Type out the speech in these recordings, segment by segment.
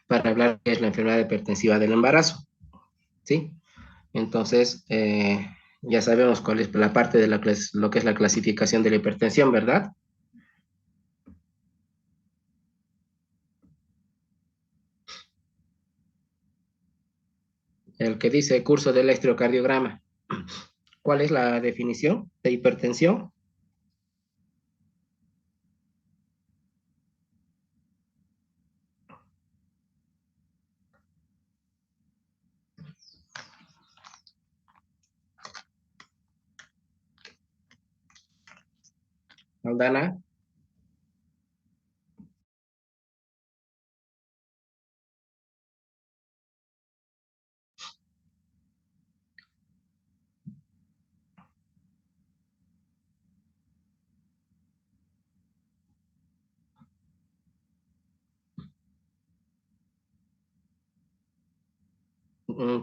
para hablar de la enfermedad hipertensiva del embarazo, ¿sí? Entonces, ya sabemos cuál es la parte de lo que es la clasificación de la hipertensión, ¿verdad? El que dice curso del electrocardiograma. ¿Cuál es la definición de hipertensión? Aldana.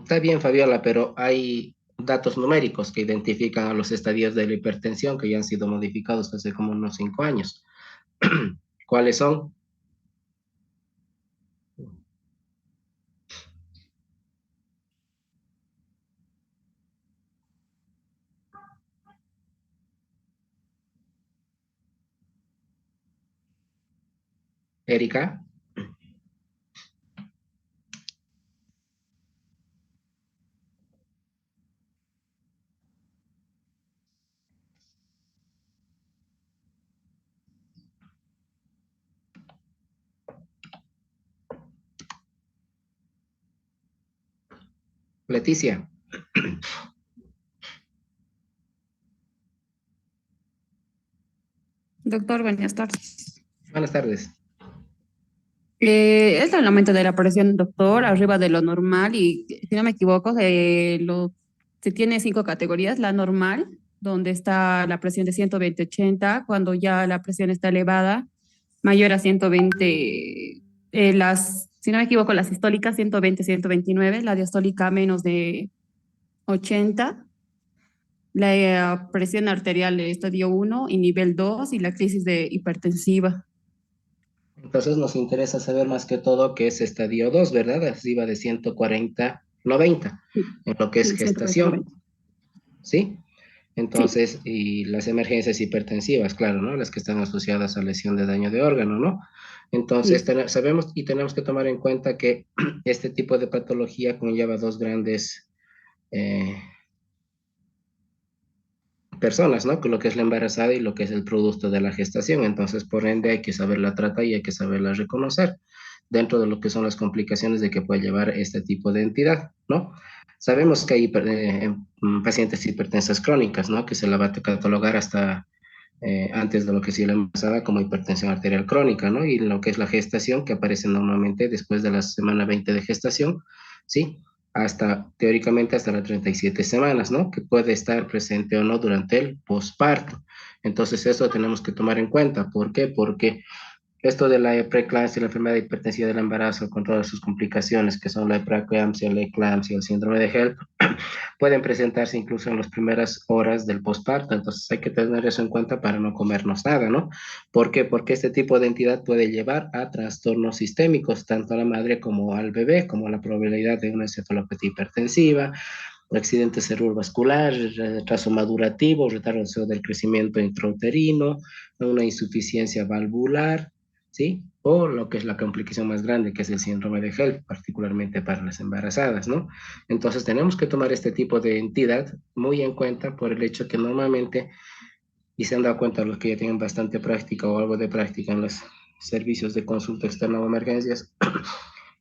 Está bien, Fabiola, pero hay datos numéricos que identifican a los estadios de la hipertensión que ya han sido modificados hace como unos 5 años. ¿Cuáles son? Erika, Leticia. Doctor, buenas tardes. Buenas tardes. Es el aumento de la presión, doctor, arriba de lo normal y, si no me equivoco, se tiene 5 categorías. La normal, donde está la presión de 120/80, cuando ya la presión está elevada, mayor a 120, si no me equivoco, la sistólica 120/129, la diastólica menos de 80, la presión arterial de estadio 1 y nivel 2 y la crisis de hipertensiva. Entonces nos interesa saber más que todo qué es estadio 2, ¿verdad? Arriba de 140/90, Sí, en lo que es sí, 120, gestación, 90. ¿sí? Sí, Entonces, y las emergencias hipertensivas, claro, ¿no? Las que están asociadas a lesión de daño de órgano, ¿no? Entonces, sí. sabemos y tenemos que tomar en cuenta que este tipo de patología conlleva dos grandes eh, personas, ¿no? Lo que es la embarazada y lo que es el producto de la gestación. Entonces, por ende, hay que saberla tratar y hay que saberla reconocer dentro de lo que son las complicaciones de que puede llevar este tipo de entidad, ¿no? Sabemos que hay pacientes hipertensas crónicas, ¿no? Que se la va a catalogar hasta antes de lo que sí la embarazada como hipertensión arterial crónica, ¿no? Y lo que es la gestación, que aparece normalmente después de la semana 20 de gestación, ¿sí? Hasta, teóricamente, hasta las 37 semanas, ¿no? Que puede estar presente o no durante el posparto. Entonces, eso tenemos que tomar en cuenta. ¿Por qué? Porque esto de la preeclampsia, la enfermedad hipertensiva del embarazo, con todas sus complicaciones, que son la preeclampsia, la eclampsia, el síndrome de HELP, pueden presentarse incluso en las primeras horas del posparto. Entonces hay que tener eso en cuenta para no comernos nada, ¿no? ¿Por qué? Porque este tipo de entidad puede llevar a trastornos sistémicos, tanto a la madre como al bebé, como la probabilidad de una encefalopatía hipertensiva, accidente cerebrovascular, retraso madurativo, retardo del crecimiento intrauterino, una insuficiencia valvular, ¿sí? O lo que es la complicación más grande, que es el síndrome de HELP, particularmente para las embarazadas, ¿no? Entonces tenemos que tomar este tipo de entidad muy en cuenta por el hecho que normalmente, y se han dado cuenta los que ya tienen bastante práctica o algo de práctica en los servicios de consulta externa o emergencias,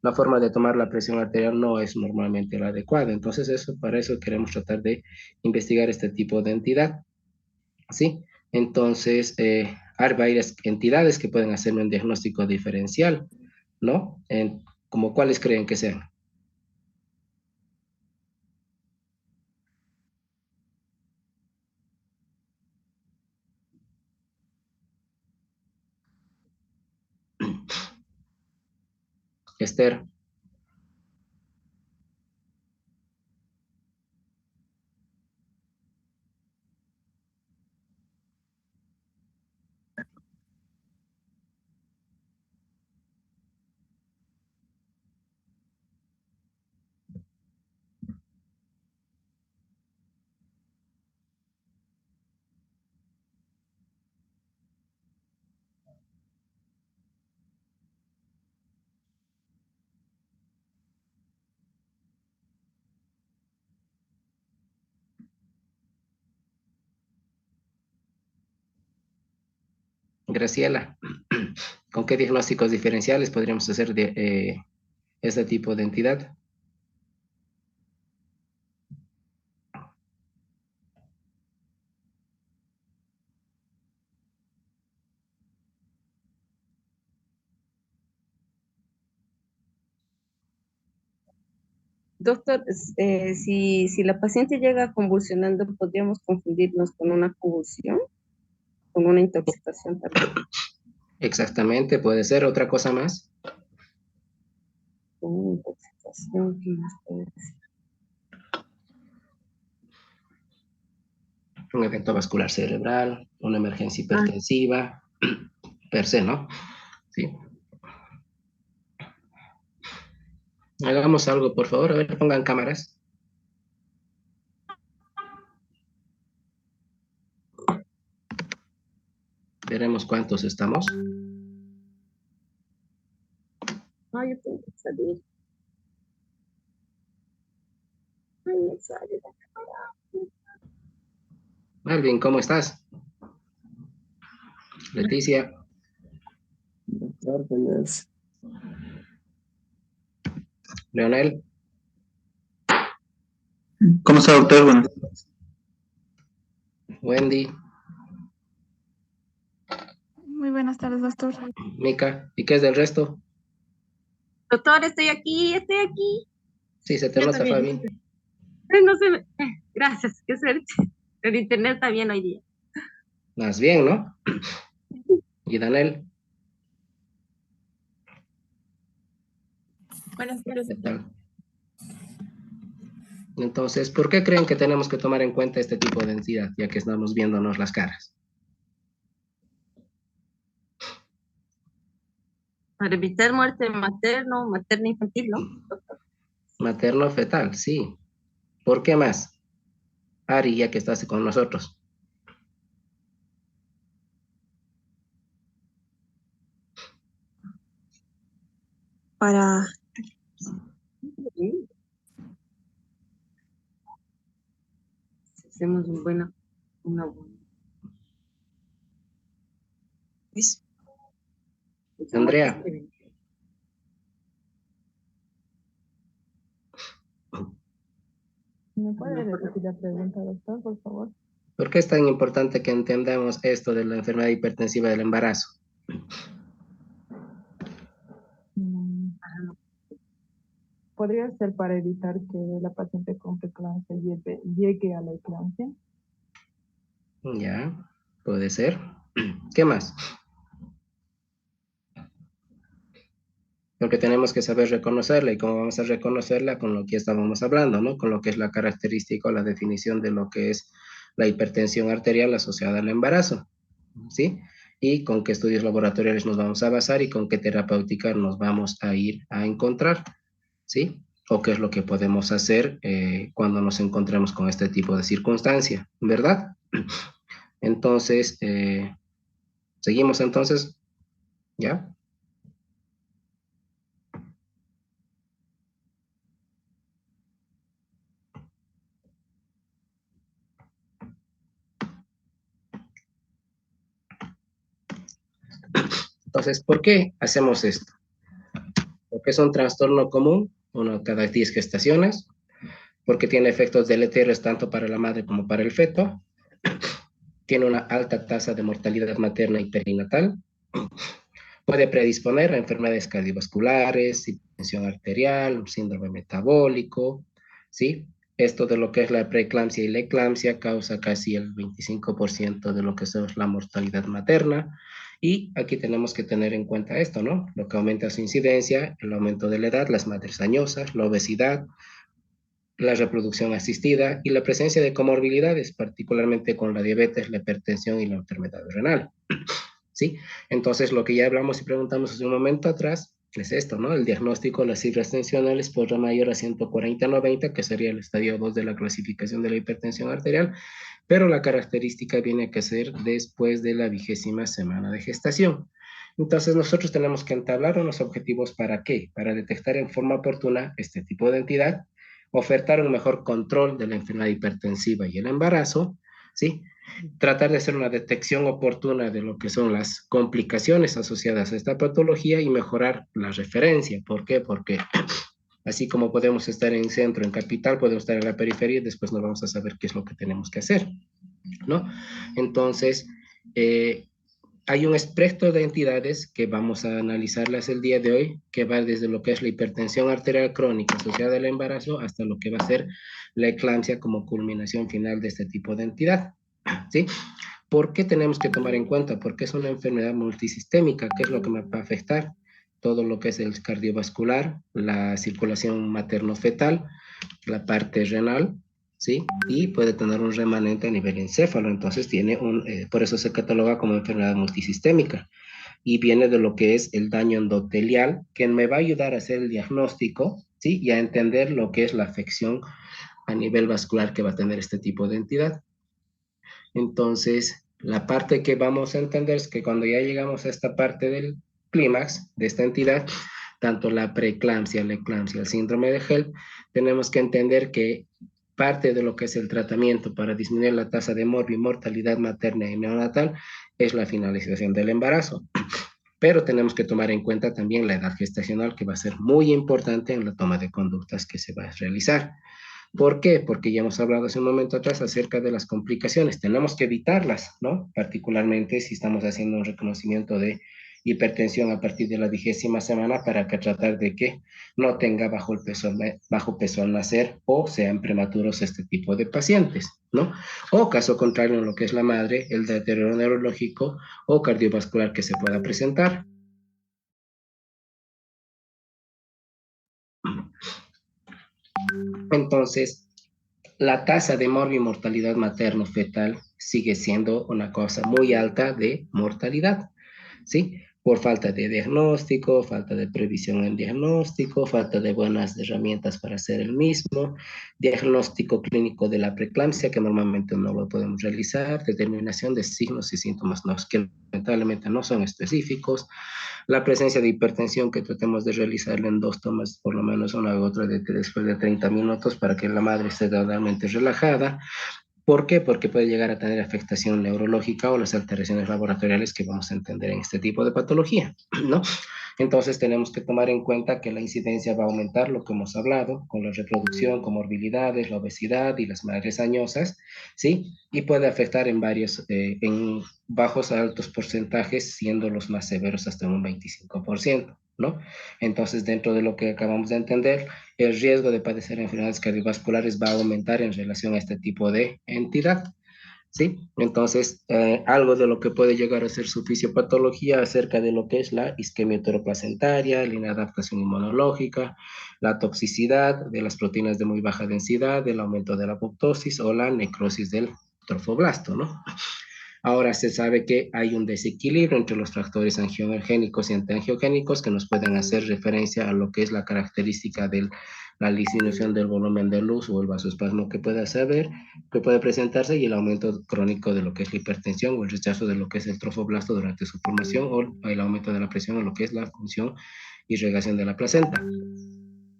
la forma de tomar la presión arterial no es normalmente la adecuada. Entonces, para eso queremos tratar de investigar este tipo de entidad, ¿sí? Entonces, hay varias entidades que pueden hacer un diagnóstico diferencial, ¿no? Como cuáles creen que sean. Esther, Graciela, ¿con qué diagnósticos diferenciales podríamos hacer de este tipo de entidad? Doctor, si la paciente llega convulsionando, podríamos confundirnos con una convulsión, con una intoxicación también, Exactamente, puede ser otra cosa más. con una intoxicación que nos puede decir. Un evento vascular cerebral, una emergencia hipertensiva, per se, ¿no? Sí. Hagamos algo, por favor. A ver, pongan cámaras. Veremos cuántos estamos. Ay, yo tengo que salir. Ay, me sale la cámara. Alvin, ¿cómo estás? Leticia, Doctor, buenas. Leonel, ¿Cómo está, doctor? Buenas. Wendy, Muy buenas tardes, doctor. Mica. ¿Y qué es del resto? Doctor, estoy aquí, estoy aquí. Sí, se te Yo nota, también. Fabi. Ay, no sé, gracias, qué suerte. El internet está bien hoy día. Más bien, ¿no? Y Daniel, Buenas tardes, ¿qué doctor. tal? Entonces, ¿por qué creen que tenemos que tomar en cuenta este tipo de entidad, ya que estamos viéndonos las caras? Para evitar muerte materna infantil, ¿no? Doctor? Materno-fetal, sí. ¿Por qué más? Ari, ya que estás con nosotros. Para Sí. Si hacemos una buena. Andrea, ¿me puede repetir la pregunta, doctor, por favor? ¿por qué es tan importante que entendamos esto de la enfermedad hipertensiva del embarazo? ¿Podría ser para evitar que la paciente con preeclampsia llegue a la eclampsia? Ya, puede ser. ¿Qué más? Porque tenemos que saber reconocerla y cómo vamos a reconocerla con lo que estábamos hablando, ¿no? Con lo que es la característica o la definición de lo que es la hipertensión arterial asociada al embarazo, ¿sí? Y con qué estudios laboratoriales nos vamos a basar y con qué terapéutica nos vamos a ir a encontrar, ¿sí? O qué es lo que podemos hacer cuando nos encontremos con este tipo de circunstancia, ¿verdad? Entonces, seguimos entonces, ¿ya? Entonces, ¿por qué hacemos esto? Porque es un trastorno común, uno cada 10 gestaciones, porque tiene efectos deleterios tanto para la madre como para el feto, tiene una alta tasa de mortalidad materna y perinatal, puede predisponer a enfermedades cardiovasculares, hipertensión arterial, síndrome metabólico, ¿sí? Esto de lo que es la preeclampsia y la eclampsia causa casi el 25% de lo que es la mortalidad materna. Y aquí tenemos que tener en cuenta esto, ¿no? Lo que aumenta su incidencia, el aumento de la edad, las madres añosas, la obesidad, la reproducción asistida y la presencia de comorbilidades, particularmente con la diabetes, la hipertensión y la enfermedad renal. ¿Sí? Entonces, lo que ya hablamos y preguntamos hace un momento atrás es esto, ¿no? El diagnóstico, las cifras tensionales por la mayor a 140/90, que sería el estadio 2 de la clasificación de la hipertensión arterial, pero la característica viene a ser después de la 20ª semana de gestación. Entonces, nosotros tenemos que entablar unos objetivos para qué? Para detectar en forma oportuna este tipo de entidad, ofertar un mejor control de la enfermedad hipertensiva y el embarazo, ¿sí? tratar de hacer una detección oportuna de lo que son las complicaciones asociadas a esta patología y mejorar la referencia. ¿Por qué? Porque así como podemos estar en centro, en capital, podemos estar en la periferia y después no vamos a saber qué es lo que tenemos que hacer, ¿no? Entonces, hay un espectro de entidades que vamos a analizarlas el día de hoy, que va desde lo que es la hipertensión arterial crónica asociada al embarazo hasta lo que va a ser la eclampsia como culminación final de este tipo de entidad, ¿sí? ¿Por qué tenemos que tomar en cuenta? Porque es una enfermedad multisistémica, ¿qué es lo que me va a afectar? Todo lo que es el cardiovascular, la circulación materno-fetal, la parte renal, ¿sí? Y puede tener un remanente a nivel encéfalo, entonces por eso se cataloga como enfermedad multisistémica. Y viene de lo que es el daño endotelial, que me va a ayudar a hacer el diagnóstico, ¿sí? Y a entender lo que es la afección a nivel vascular que va a tener este tipo de entidad. Entonces, la parte que vamos a entender es que cuando ya llegamos a esta parte del clímax de esta entidad, tanto la preeclampsia, la eclampsia, el síndrome de HELP, tenemos que entender que parte de lo que es el tratamiento para disminuir la tasa de mortalidad materna y neonatal es la finalización del embarazo. Pero tenemos que tomar en cuenta también la edad gestacional, que va a ser muy importante en la toma de conductas que se va a realizar. ¿Por qué? Porque ya hemos hablado hace un momento atrás acerca de las complicaciones. Tenemos que evitarlas, ¿no? Particularmente si estamos haciendo un reconocimiento de hipertensión a partir de la 10ª semana para que tratar de que no tenga bajo peso al nacer o sean prematuros este tipo de pacientes, ¿no? O caso contrario, en lo que es la madre, el deterioro neurológico o cardiovascular que se pueda presentar. Entonces, la tasa de morbimortalidad materno-fetal sigue siendo una cosa muy alta de mortalidad, ¿sí? Por falta de diagnóstico, falta de previsión en diagnóstico, falta de buenas herramientas para hacer el mismo, diagnóstico clínico de la preeclampsia, que normalmente no lo podemos realizar, determinación de signos y síntomas que lamentablemente no son específicos, la presencia de hipertensión que tratemos de realizarla en 2 tomas, por lo menos una u otra, después de 30 minutos para que la madre esté totalmente relajada. ¿Por qué? Porque puede llegar a tener afectación neurológica o las alteraciones laboratoriales que vamos a entender en este tipo de patología, ¿no? Entonces tenemos que tomar en cuenta que la incidencia va a aumentar, lo que hemos hablado, con la reproducción, comorbilidades, la obesidad y las madres añosas, ¿sí? Y puede afectar en bajos a altos porcentajes, siendo los más severos hasta un 25%, ¿no? Entonces, dentro de lo que acabamos de entender, el riesgo de padecer enfermedades cardiovasculares va a aumentar en relación a este tipo de entidad, ¿sí? Entonces, algo de lo que puede llegar a ser su fisiopatología acerca de lo que es la isquemia uteroplacentaria, la inadaptación inmunológica, la toxicidad de las proteínas de muy baja densidad, el aumento de la apoptosis o la necrosis del trofoblasto, ¿no? Ahora se sabe que hay un desequilibrio entre los factores angiogénicos y antiangiogénicos que nos pueden hacer referencia a lo que es la característica de la disminución del volumen de luz o el vasoespasmo que puede presentarse y el aumento crónico de lo que es la hipertensión o el rechazo de lo que es el trofoblasto durante su formación o el aumento de la presión o lo que es la función y irrigación de la placenta.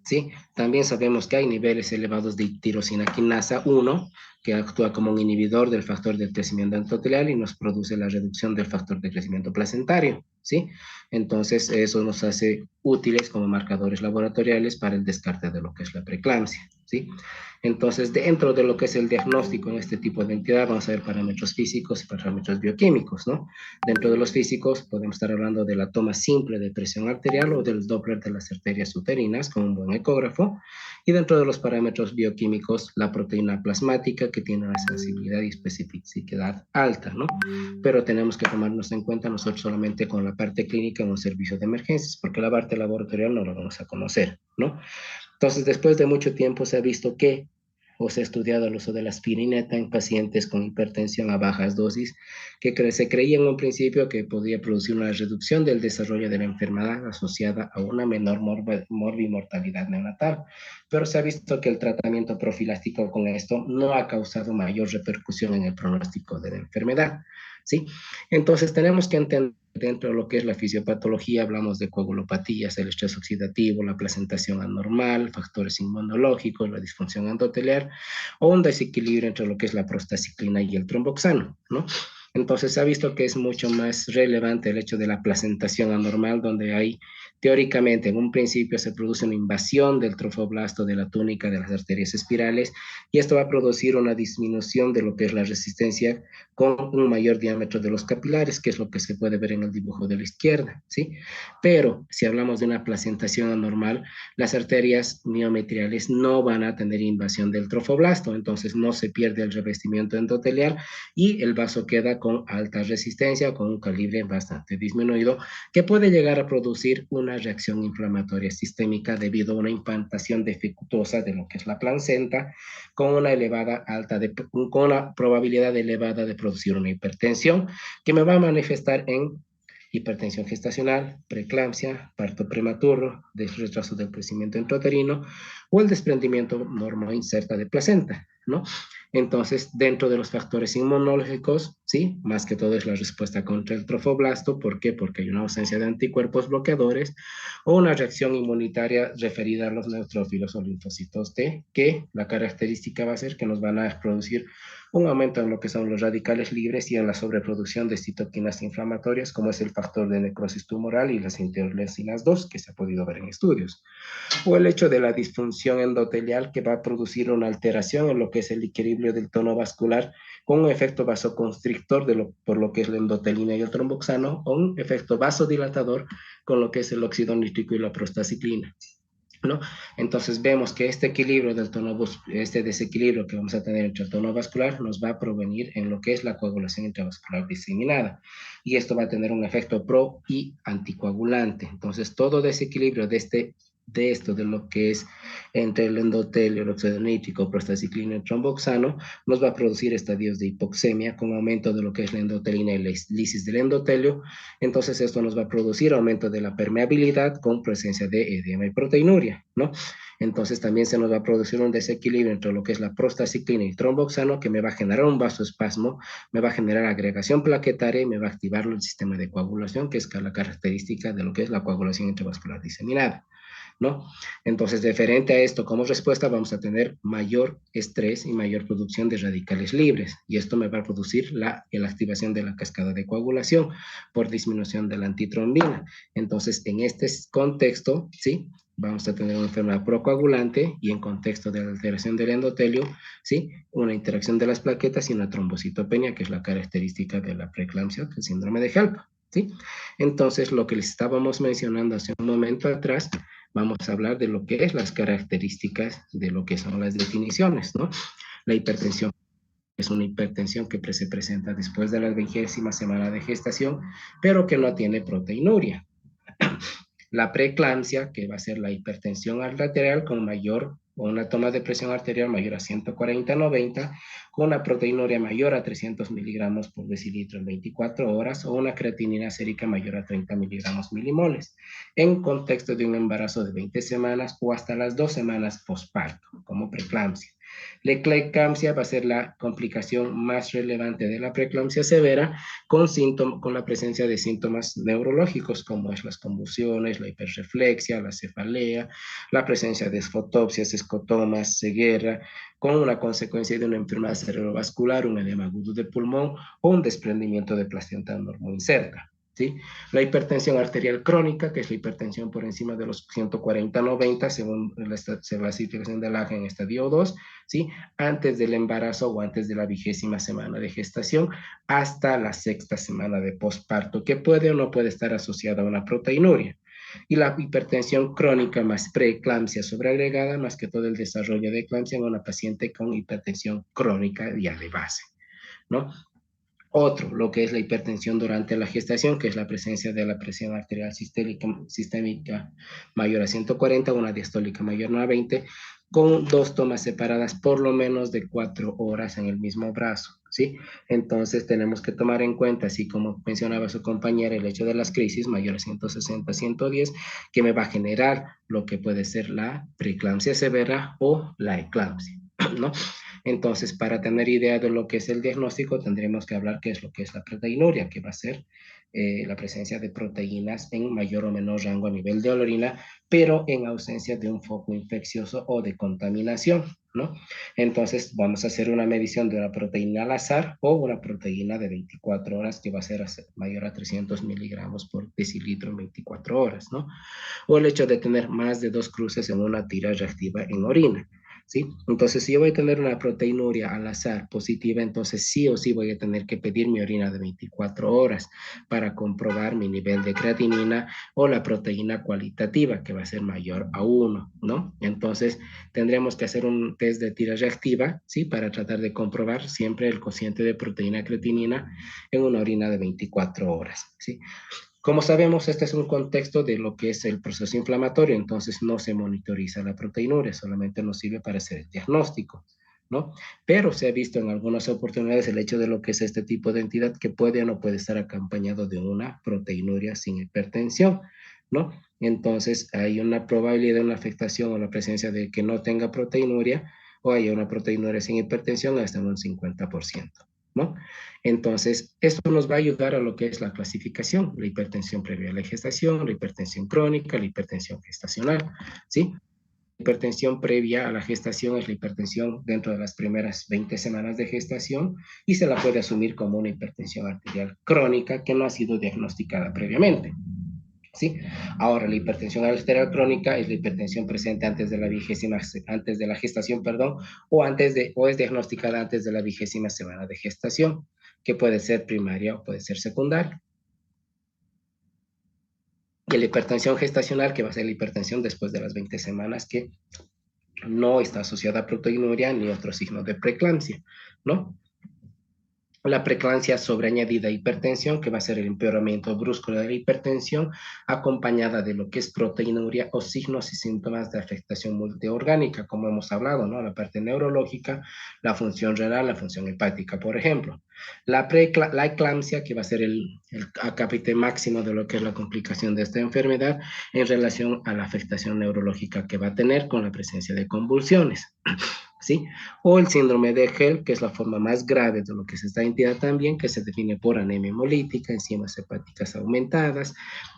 ¿Sí? También sabemos que hay niveles elevados de tirosina quinasa 1, que actúa como un inhibidor del factor de crecimiento endotelial y nos produce la reducción del factor de crecimiento placentario, ¿sí? Entonces, eso nos hace útiles como marcadores laboratoriales para el descarte de lo que es la preeclampsia, ¿sí? Entonces, dentro de lo que es el diagnóstico en este tipo de entidad, vamos a ver parámetros físicos y parámetros bioquímicos, ¿no? Dentro de los físicos, podemos estar hablando de la toma simple de presión arterial o del Doppler de las arterias uterinas con un buen ecógrafo. Y dentro de los parámetros bioquímicos, la proteína plasmática, que tiene una sensibilidad y especificidad alta, ¿no? Pero tenemos que tomarnos en cuenta nosotros solamente con la parte clínica en un servicio de emergencias, porque la parte laboratorial no lo vamos a conocer, ¿no? Entonces, después de mucho tiempo se ha visto que, o se ha estudiado el uso de la aspirineta en pacientes con hipertensión a bajas dosis, que se creía en un principio que podía producir una reducción del desarrollo de la enfermedad asociada a una menor morbimortalidad neonatal. Pero se ha visto que el tratamiento profiláctico con esto no ha causado mayor repercusión en el pronóstico de la enfermedad. ¿sí? Entonces tenemos que entender dentro de lo que es la fisiopatología, hablamos de coagulopatías, el estrés oxidativo, la placentación anormal, factores inmunológicos, la disfunción endotelial o un desequilibrio entre lo que es la prostaciclina y el tromboxano, ¿no? Entonces se ha visto que es mucho más relevante el hecho de la placentación anormal, donde hay, teóricamente, en un principio se produce una invasión del trofoblasto de la túnica de las arterias espirales, y esto va a producir una disminución de lo que es la resistencia con un mayor diámetro de los capilares, que es lo que se puede ver en el dibujo de la izquierda, ¿sí? Pero si hablamos de una placentación anormal, las arterias miometriales no van a tener invasión del trofoblasto, entonces no se pierde el revestimiento endotelial y el vaso queda con alta resistencia, con un calibre bastante disminuido, que puede llegar a producir una reacción inflamatoria sistémica debido a una implantación defectuosa de lo que es la placenta, con una con una probabilidad elevada de producir una hipertensión, que me va a manifestar en hipertensión gestacional, preeclampsia, parto prematuro, retraso del crecimiento intrauterino o el desprendimiento normo inserta de placenta, ¿no? Entonces, dentro de los factores inmunológicos, sí, más que todo es la respuesta contra el trofoblasto. ¿Por qué? Porque hay una ausencia de anticuerpos bloqueadores o una reacción inmunitaria referida a los neutrófilos o linfocitos T, que la característica va a ser que nos van a producir un aumento en lo que son los radicales libres y en la sobreproducción de citoquinas inflamatorias, como es el factor de necrosis tumoral y las interleucinas 2, que se ha podido ver en estudios. O el hecho de la disfunción endotelial, que va a producir una alteración en lo que es el equilibrio del tono vascular, con un efecto vasoconstrictor por lo que es la endotelina y el tromboxano, o un efecto vasodilatador con lo que es el óxido nítrico y la prostaciclina, ¿no? Entonces vemos que este equilibrio del tono, este desequilibrio que vamos a tener entre el tono vascular nos va a provenir en lo que es la coagulación intravascular diseminada, y esto va a tener un efecto pro y anticoagulante. Entonces todo desequilibrio de lo que es entre el endotelio, el óxido nítrico, prostaciclina y tromboxano, nos va a producir estadios de hipoxemia con aumento de lo que es la endotelina y la lisis del endotelio. Entonces esto nos va a producir aumento de la permeabilidad con presencia de edema y proteinuria, ¿no? Entonces también se nos va a producir un desequilibrio entre lo que es la prostaciclina y tromboxano, que me va a generar un vasoespasmo, me va a generar agregación plaquetaria y me va a activar el sistema de coagulación, que es la característica de lo que es la coagulación intravascular diseminada, ¿no? Entonces, diferente a esto, como respuesta vamos a tener mayor estrés y mayor producción de radicales libres, y esto me va a producir la activación de la cascada de coagulación por disminución de la antitrombina. Entonces, en este contexto, ¿sí?, vamos a tener una enfermedad procoagulante, y en contexto de la alteración del endotelio, ¿sí?, una interacción de las plaquetas y una trombocitopenia, que es la característica de la preeclampsia, que es el síndrome de HELP, ¿sí? Entonces, lo que les estábamos mencionando hace un momento atrás, vamos a hablar de lo que es las características de lo que son las definiciones, ¿no? La hipertensión es una hipertensión que se presenta después de la 20ª semana de gestación, pero que no tiene proteinuria. La preeclampsia, que va a ser la hipertensión arterial con mayor o una toma de presión arterial mayor a 140/90, con una proteinuria mayor a 300 miligramos por decilitro en 24 horas, o una creatinina sérica mayor a 30 miligramos milimoles, en contexto de un embarazo de 20 semanas o hasta las 2 semanas posparto, como preeclampsia. La eclampsia va a ser la complicación más relevante de la preeclampsia severa, con la presencia de síntomas neurológicos, como es las convulsiones, la hiperreflexia, la cefalea, la presencia de esfotopsias, escotomas, ceguera, con una consecuencia de una enfermedad cerebrovascular, un edema agudo de pulmón o un desprendimiento de placenta normoinserta, ¿sí? La hipertensión arterial crónica, que es la hipertensión por encima de los 140/90, según la clasificación del AGE en estadio 2, ¿sí?, antes del embarazo o antes de la 20ª semana de gestación hasta la 6ª semana de posparto, que puede o no puede estar asociada a una proteinuria. Y la hipertensión crónica más preeclampsia sobreagregada, más que todo el desarrollo de eclampsia en una paciente con hipertensión crónica ya de base, ¿no? Otro, lo que es la hipertensión durante la gestación, que es la presencia de la presión arterial sistémica mayor a 140, una diastólica mayor a 20, con 2 tomas separadas por lo menos de 4 horas en el mismo brazo, ¿sí? Entonces tenemos que tomar en cuenta, así como mencionaba su compañera, el hecho de las crisis mayor a 160, 110, que me va a generar lo que puede ser la preeclampsia severa o la eclampsia. ¿no? Entonces, para tener idea de lo que es el diagnóstico, tendremos que hablar qué es lo que es la proteinuria, que va a ser la presencia de proteínas en mayor o menor rango a nivel de la orina, pero en ausencia de un foco infeccioso o de contaminación, ¿no? Entonces, vamos a hacer una medición de una proteína al azar o una proteína de 24 horas que va a ser mayor a 300 miligramos por decilitro en 24 horas, ¿no? O el hecho de tener más de 2 cruces en una tira reactiva en orina. ¿Sí? Entonces, si yo voy a tener una proteinuria al azar positiva, entonces sí o sí voy a tener que pedir mi orina de 24 horas para comprobar mi nivel de creatinina o la proteína cualitativa, que va a ser mayor a 1, ¿no? Entonces, tendremos que hacer un test de tira reactiva, ¿sí? Para tratar de comprobar siempre el cociente de proteína creatinina en una orina de 24 horas, ¿sí? Como sabemos, este es un contexto de lo que es el proceso inflamatorio, entonces no se monitoriza la proteinuria, solamente nos sirve para hacer el diagnóstico, ¿no? Pero se ha visto en algunas oportunidades el hecho de lo que es este tipo de entidad que puede o no puede estar acompañado de una proteinuria sin hipertensión, ¿no? Entonces hay una probabilidad de una afectación o la presencia de que no tenga proteinuria o haya una proteinuria sin hipertensión hasta un 50%, ¿no? Entonces, esto nos va a ayudar a lo que es la clasificación, la hipertensión previa a la gestación, la hipertensión crónica, la hipertensión gestacional, ¿sí? La hipertensión previa a la gestación es la hipertensión dentro de las primeras 20 semanas de gestación y se la puede asumir como una hipertensión arterial crónica que no ha sido diagnosticada previamente. ¿Sí? Ahora, la hipertensión arterial crónica es la hipertensión presente antes de la gestación, perdón, o es diagnosticada antes de la 20ª semana de gestación, que puede ser primaria o puede ser secundaria. Y la hipertensión gestacional, que va a ser la hipertensión después de las 20 semanas, que no está asociada a proteinuria ni otro signo de preeclampsia, ¿no? La preeclampsia sobreañadida hipertensión, que va a ser el empeoramiento brusco de la hipertensión, acompañada de lo que es proteinuria o signos y síntomas de afectación multiorgánica, como hemos hablado, ¿no? La parte neurológica, la función renal, la función hepática, por ejemplo. La eclampsia, que va a ser el acápite máximo de lo que es la complicación de esta enfermedad en relación a la afectación neurológica que va a tener con la presencia de convulsiones. ¿Sí? O el síndrome de Hell, que es la forma más grave de lo que es esta entidad también, que se define por anemia hemolítica, enzimas hepáticas aumentadas,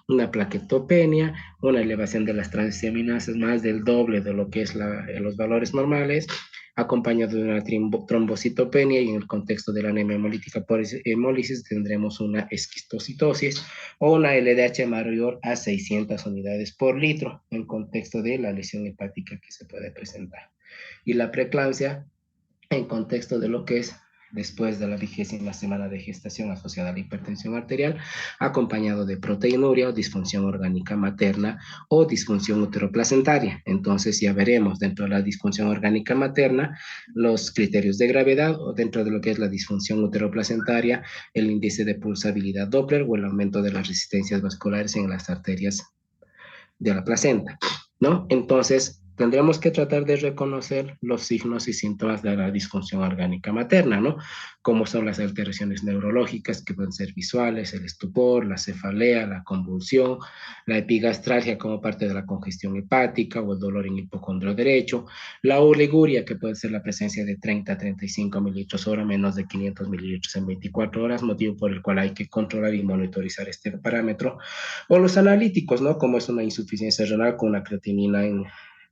una plaquetopenia, una elevación de las transaminasas más del doble de lo que es los valores normales, acompañado de una trombocitopenia, y en el contexto de la anemia hemolítica por hemólisis tendremos una esquistocitosis o una LDH mayor a 600 unidades por litro en contexto de la lesión hepática que se puede presentar. Y la preeclampsia en contexto de lo que es después de la 20ª semana de gestación asociada a la hipertensión arterial, acompañado de proteinuria o disfunción orgánica materna o disfunción uteroplacentaria. Entonces ya veremos dentro de la disfunción orgánica materna los criterios de gravedad, o dentro de lo que es la disfunción uteroplacentaria, el índice de pulsabilidad Doppler o el aumento de las resistencias vasculares en las arterias de la placenta, ¿no? Entonces, tendremos que tratar de reconocer los signos y síntomas de la disfunción orgánica materna, ¿no? Como son las alteraciones neurológicas, que pueden ser visuales, el estupor, la cefalea, la convulsión, la epigastralgia como parte de la congestión hepática o el dolor en hipocondrio derecho, la oliguria, que puede ser la presencia de 30 a 35 mililitros hora, menos de 500 mililitros en 24 horas, motivo por el cual hay que controlar y monitorizar este parámetro, o los analíticos, ¿no? Como es una insuficiencia renal con una creatinina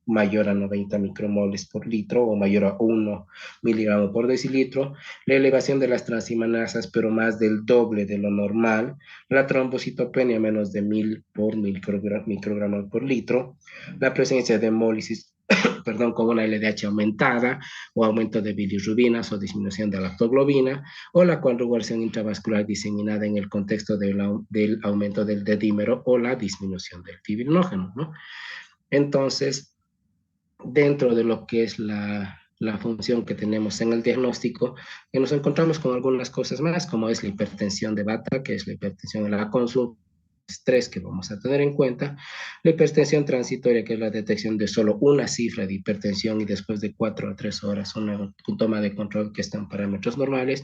mayor a 90 micromoles por litro o mayor a 1 miligramo por decilitro, la elevación de las transaminasas pero más del doble de lo normal, la trombocitopenia menos de 1000 por microgramo por litro, la presencia de hemólisis perdón, con una LDH aumentada o aumento de bilirrubinas o disminución de la lactoglobina, o la conjugación intravascular diseminada en el contexto del aumento del dedímero o la disminución del fibrinógeno, ¿no? Entonces, dentro de lo que es la función que tenemos en el diagnóstico, que nos encontramos con algunas cosas más, como es la hipertensión de bata, que es la hipertensión en la consulta, estrés que vamos a tener en cuenta, la hipertensión transitoria, que es la detección de solo una cifra de hipertensión y después de 4 a 3 horas una toma de control que está en parámetros normales,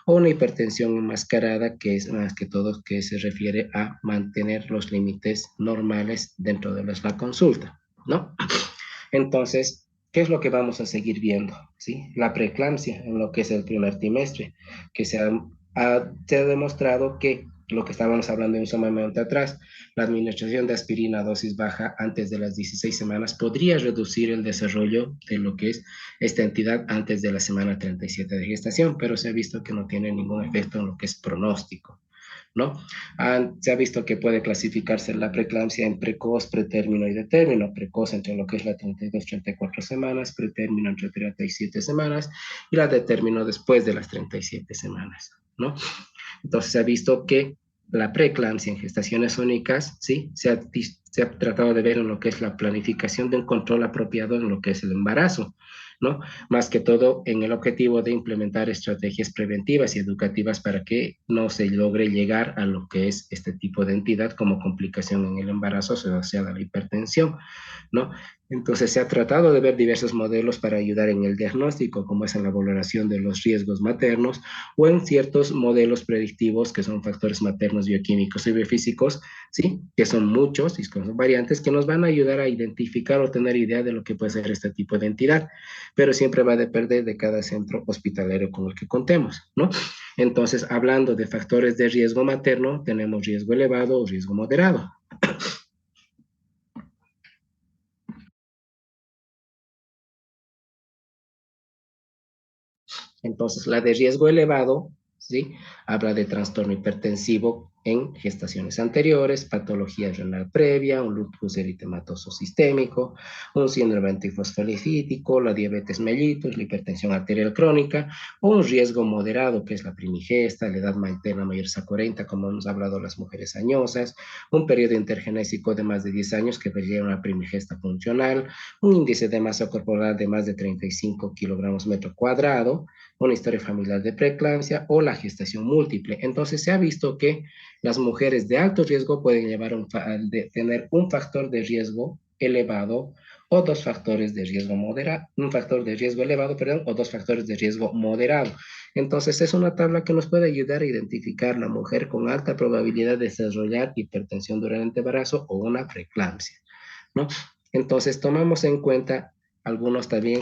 o una hipertensión enmascarada, que es más que todo que se refiere a mantener los límites normales dentro de la consulta, ¿no? Entonces, ¿qué es lo que vamos a seguir viendo? ¿Sí? La preeclampsia en lo que es el primer trimestre, que se ha demostrado que lo que estábamos hablando en un momento atrás, la administración de aspirina a dosis baja antes de las 16 semanas podría reducir el desarrollo de lo que es esta entidad antes de la semana 37 de gestación, pero se ha visto que no tiene ningún efecto en lo que es pronóstico, ¿no? Se ha visto que puede clasificarse la preeclampsia en precoz, pretérmino y detérmino. Precoz entre lo que es la 32-34 semanas, pretérmino entre 37 semanas y la detérmino después de las 37 semanas, ¿no? Entonces se ha visto que la preeclampsia en gestaciones únicas, ¿sí? Se ha tratado de ver en lo que es la planificación de un control apropiado en lo que es el embarazo, ¿no? Más que todo en el objetivo de implementar estrategias preventivas y educativas para que no se logre llegar a lo que es este tipo de entidad como complicación en el embarazo asociada a la hipertensión, ¿no? Entonces se ha tratado de ver diversos modelos para ayudar en el diagnóstico, como es en la valoración de los riesgos maternos o en ciertos modelos predictivos que son factores maternos bioquímicos y biofísicos, ¿sí? Que son muchos y son variantes que nos van a ayudar a identificar o tener idea de lo que puede ser este tipo de entidad, pero siempre va a depender de cada centro hospitalario con el que contemos, ¿no? Entonces, hablando de factores de riesgo materno, tenemos riesgo elevado o riesgo moderado. Entonces, la de riesgo elevado, ¿sí? Habla de trastorno hipertensivo en gestaciones anteriores, patología renal previa, un lupus eritematoso sistémico, un síndrome antifosfolipídico, la diabetes mellitus, la hipertensión arterial crónica, o un riesgo moderado, que es la primigesta, la edad materna mayor a 40, como hemos hablado, las mujeres añosas, un periodo intergenésico de más de 10 años que vería una primigesta funcional, un índice de masa corporal de más de 35 kilogramos metro cuadrado, una historia familiar de preeclampsia o la gestación múltiple. Entonces se ha visto que las mujeres de alto riesgo pueden tener un factor de riesgo elevado o dos factores de riesgo moderado, un factor de riesgo elevado, perdón, o dos factores de riesgo moderado. Entonces es una tabla que nos puede ayudar a identificar la mujer con alta probabilidad de desarrollar hipertensión durante el embarazo o una preeclampsia, ¿no? Entonces tomamos en cuenta algunos también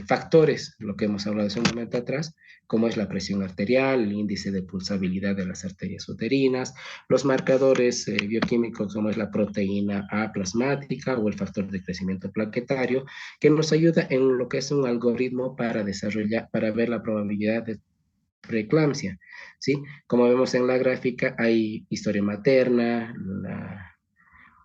factores, lo que hemos hablado hace un momento atrás, como es la presión arterial, el índice de pulsabilidad de las arterias uterinas, los marcadores bioquímicos como es la proteína A plasmática o el factor de crecimiento plaquetario, que nos ayuda en lo que es un algoritmo para desarrollar, para ver la probabilidad de preeclampsia, ¿sí? Como vemos en la gráfica, hay historia materna,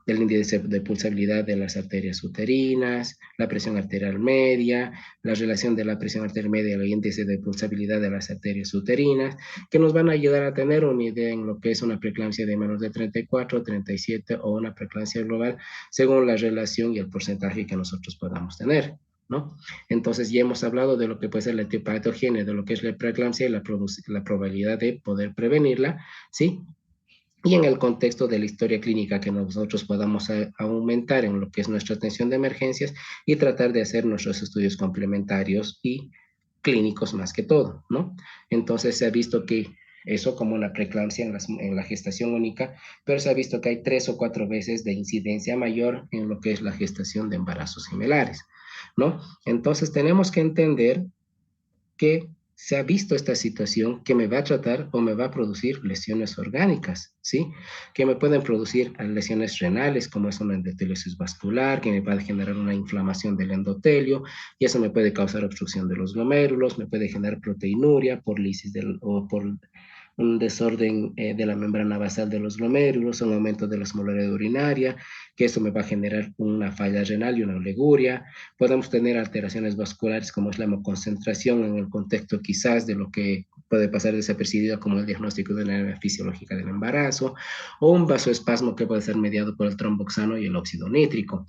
el índice de pulsabilidad de las arterias uterinas, la presión arterial media, la relación de la presión arterial media y el índice de pulsabilidad de las arterias uterinas, que nos van a ayudar a tener una idea en lo que es una preeclampsia de menos de 34, 37 o una preeclampsia global, según la relación y el porcentaje que nosotros podamos tener, ¿no? Entonces ya hemos hablado de lo que puede ser la etiopatogenia, de lo que es la preeclampsia y la probabilidad de poder prevenirla, ¿sí? Y en el contexto de la historia clínica que nosotros podamos aumentar en lo que es nuestra atención de emergencias y tratar de hacer nuestros estudios complementarios y clínicos más que todo, ¿no? Entonces se ha visto que eso como una preeclampsia en la gestación única, pero se ha visto que hay 3 o 4 veces de incidencia mayor en lo que es la gestación de embarazos similares, ¿no? Entonces tenemos que entender que se ha visto esta situación que me va a tratar o me va a producir lesiones orgánicas, ¿sí? Que me pueden producir lesiones renales, como es una endoteliosis vascular, que me puede generar una inflamación del endotelio, y eso me puede causar obstrucción de los glomérulos, me puede generar proteinuria por lisis o por un desorden de la membrana basal de los glomérulos, un aumento de la osmolaridad urinaria, que eso me va a generar una falla renal y una oliguria. Podemos tener alteraciones vasculares como es la hemoconcentración en el contexto quizás de lo que puede pasar desapercibido como el diagnóstico de una anemia fisiológica del embarazo, o un vasoespasmo que puede ser mediado por el tromboxano y el óxido nítrico,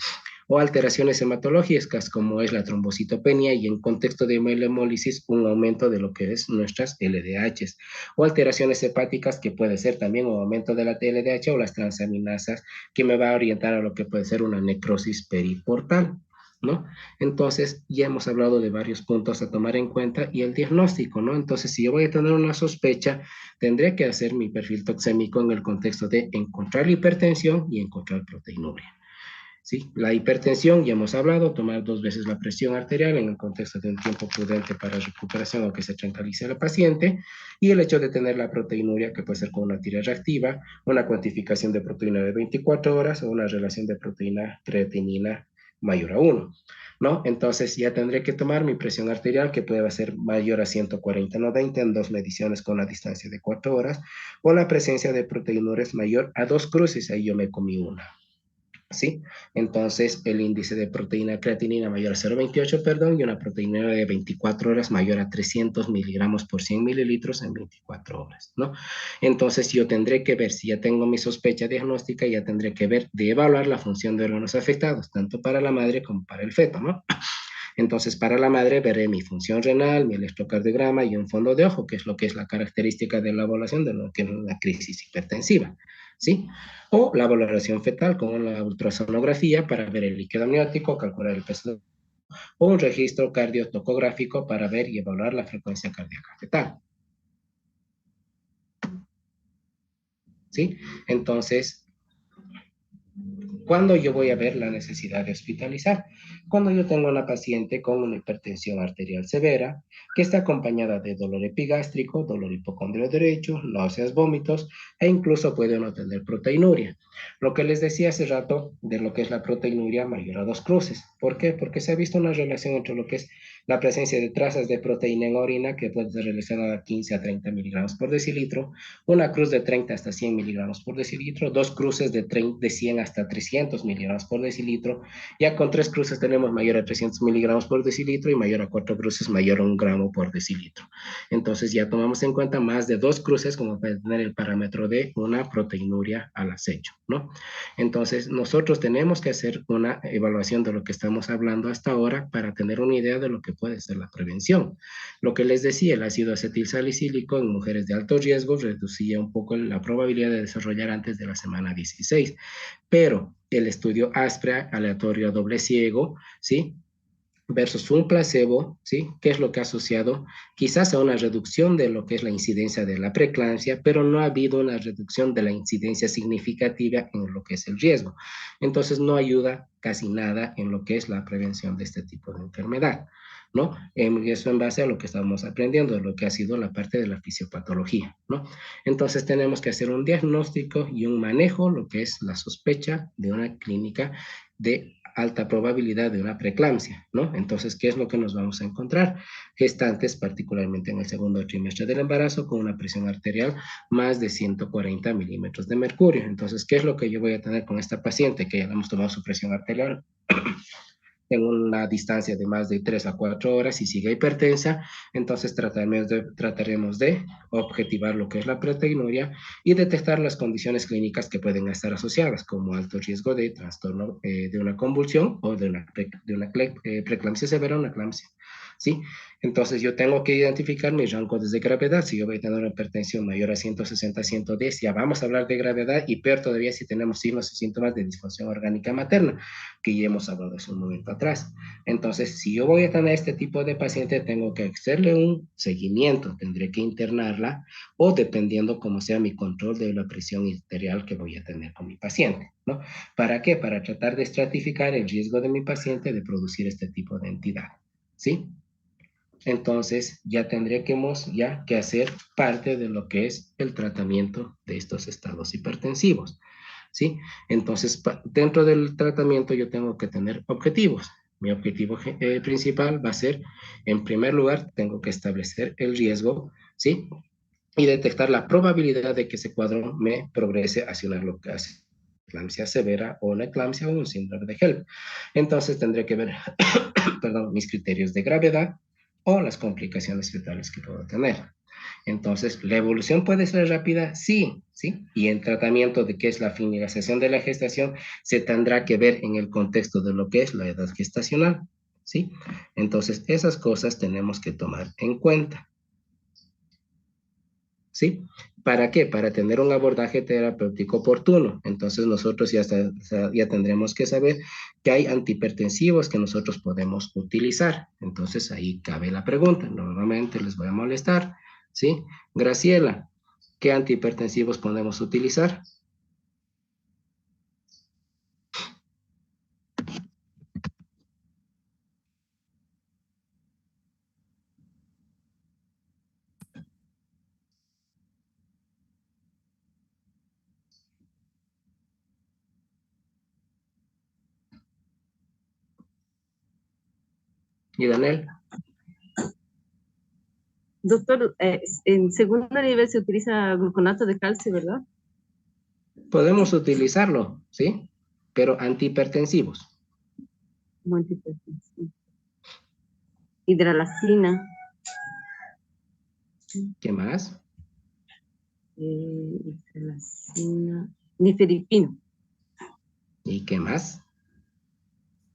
o alteraciones hematológicas como es la trombocitopenia y en contexto de mielomólisis un aumento de lo que es nuestras LDHs, o alteraciones hepáticas que puede ser también un aumento de la LDH o las transaminasas que me va a orientar a lo que puede ser una necrosis periportal, ¿no? Entonces, ya hemos hablado de varios puntos a tomar en cuenta y el diagnóstico, ¿no? Entonces, si yo voy a tener una sospecha, tendré que hacer mi perfil toxémico en el contexto de encontrar hipertensión y encontrar proteinuria. ¿sí? La hipertensión, ya hemos hablado, tomar 2 veces la presión arterial en el contexto de un tiempo prudente para recuperación o que se tranquilice al paciente, y el hecho de tener la proteinuria, que puede ser con una tira reactiva, una cuantificación de proteína de 24 horas o una relación de proteína creatinina mayor a 1. ¿No? Entonces ya tendré que tomar mi presión arterial, que puede ser mayor a 140/90 en 2 mediciones con una distancia de 4 horas, o la presencia de proteinuria mayor a 2 cruces, ahí yo me comí una. ¿Sí? Entonces, el índice de proteína creatinina mayor a 0,28, perdón, y una proteína de 24 horas mayor a 300 miligramos por 100 mililitros en 24 horas, ¿no? Entonces, yo tendré que ver, si ya tengo mi sospecha diagnóstica, ya tendré que ver de evaluar la función de órganos afectados, tanto para la madre como para el feto, ¿no? Entonces, para la madre veré mi función renal, mi electrocardiograma y un fondo de ojo, que es lo que es la característica de la evaluación de lo que es la crisis hipertensiva, ¿sí? O la valoración fetal con la ultrasonografía para ver el líquido amniótico, calcular el peso, o un registro cardiotocográfico para ver y evaluar la frecuencia cardíaca fetal, ¿sí? Entonces, ¿cuándo yo voy a ver la necesidad de hospitalizar? Cuando yo tengo una paciente con una hipertensión arterial severa, que está acompañada de dolor epigástrico, dolor hipocondrio derecho, náuseas, vómitos, e incluso puede no tener proteinuria. Lo que les decía hace rato de lo que es la proteinuria mayor a 2 cruces. ¿Por qué? Porque se ha visto una relación entre lo que es la presencia de trazas de proteína en orina, que puede ser realizada a 15 a 30 miligramos por decilitro, una cruz de 30 hasta 100 miligramos por decilitro, 2 cruces de 100 hasta 300 miligramos por decilitro. Ya con 3 cruces tenemos mayor a 300 miligramos por decilitro y mayor a 4 cruces mayor a 1 gramo por decilitro. Entonces ya tomamos en cuenta más de 2 cruces como para tener el parámetro de una proteinuria al acecho, ¿no? Entonces nosotros tenemos que hacer una evaluación de lo que estamos hablando hasta ahora para tener una idea de lo que puede ser la prevención. Lo que les decía, el ácido acetilsalicílico en mujeres de alto riesgo reducía un poco la probabilidad de desarrollar antes de la semana 16, pero el estudio ASPRA, aleatorio a doble ciego, ¿sí? Versus un placebo, ¿sí? ¿Qué es lo que ha asociado? Quizás a una reducción de lo que es la incidencia de la preeclampsia, pero no ha habido una reducción de la incidencia significativa en lo que es el riesgo. Entonces no ayuda casi nada en lo que es la prevención de este tipo de enfermedad, ¿no? Eso en base a lo que estamos aprendiendo, lo que ha sido la parte de la fisiopatología, ¿no? Entonces tenemos que hacer un diagnóstico y un manejo, lo que es la sospecha de una clínica de alta probabilidad de una preeclampsia, ¿no? Entonces, ¿qué es lo que nos vamos a encontrar? Gestantes, particularmente en el segundo trimestre del embarazo, con una presión arterial más de 140 milímetros de mercurio. Entonces, ¿qué es lo que yo voy a tener con esta paciente? Que ya le hemos tomado su presión arterial en una distancia de más de 3 a 4 horas y sigue hipertensa, entonces trataremos de objetivar lo que es la proteinuria y detectar las condiciones clínicas que pueden estar asociadas, como alto riesgo de trastorno de una convulsión o de una preeclampsia severa o una eclampsia, ¿sí? Entonces yo tengo que identificar mis rangos de gravedad. Si yo voy a tener una hipertensión mayor a 160, 110, ya vamos a hablar de gravedad, y peor todavía si tenemos signos y síntomas de disfunción orgánica materna, que ya hemos hablado hace un momento atrás. Entonces, si yo voy a tener este tipo de paciente, tengo que hacerle un seguimiento, tendré que internarla, o dependiendo cómo sea mi control de la presión arterial que voy a tener con mi paciente, ¿no? ¿Para qué? Para tratar de estratificar el riesgo de mi paciente de producir este tipo de entidad, ¿sí? Entonces ya tendremos ya que hacer parte de lo que es el tratamiento de estos estados hipertensivos, ¿sí? Entonces, dentro del tratamiento yo tengo que tener objetivos. Mi objetivo principal va a ser, en primer lugar, tengo que establecer el riesgo, ¿sí? Y detectar la probabilidad de que ese cuadro me progrese hacia una eclampsia severa o una eclampsia o un síndrome de HELP. Entonces tendré que ver, perdón, mis criterios de gravedad o las complicaciones fetales que puedo tener. Entonces, ¿la evolución puede ser rápida? Sí, ¿sí? Y el tratamiento de qué es la finalización de la gestación se tendrá que ver en el contexto de lo que es la edad gestacional, ¿sí? Entonces, esas cosas tenemos que tomar en cuenta, ¿sí? ¿Para qué? Para tener un abordaje terapéutico oportuno. Entonces, nosotros ya tendremos que saber que hay antihipertensivos que nosotros podemos utilizar. Entonces, ahí cabe la pregunta. Nuevamente les voy a molestar, ¿sí? Graciela, ¿qué antihipertensivos podemos utilizar? ¿Y Daniel? Doctor, en segundo nivel se utiliza gluconato de calcio, ¿verdad? Podemos utilizarlo, ¿sí? Pero antihipertensivos. Como antihipertensivo. Hidralacina, ¿Qué más? hidralacina, nifedipino. ¿Y qué más?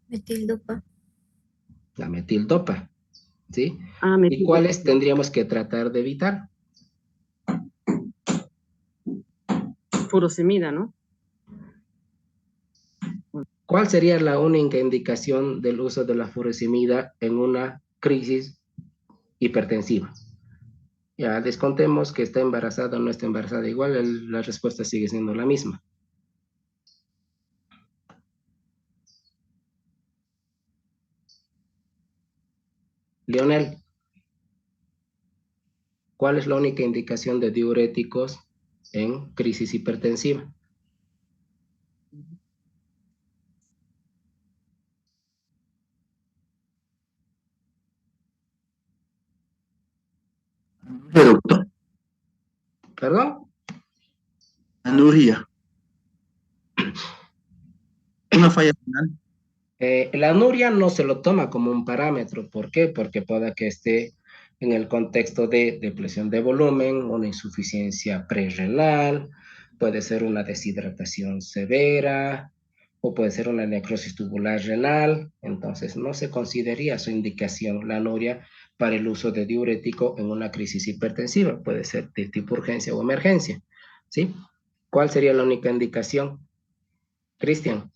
Metildopa. La metildopa, ¿sí? Ah, ¿Y cuáles tendríamos que tratar de evitar? furosemida, ¿no? ¿Cuál sería la única indicación del uso de la furosemida en una crisis hipertensiva? Ya descontemos que está embarazada o no está embarazada, igual la respuesta sigue siendo la misma. Leonel, ¿cuál es la única indicación de diuréticos en crisis hipertensiva? Doctor. ¿Perdón? Anuria. Una falla renal. La anuria no se lo toma como un parámetro. ¿Por qué? Porque pueda que esté en el contexto de depresión de volumen, una insuficiencia prerrenal, puede ser una deshidratación severa o puede ser una necrosis tubular renal. Entonces, no se consideraría su indicación la anuria para el uso de diurético en una crisis hipertensiva. Puede ser de tipo urgencia o emergencia. ¿Sí? ¿Cuál sería la única indicación? Cristian.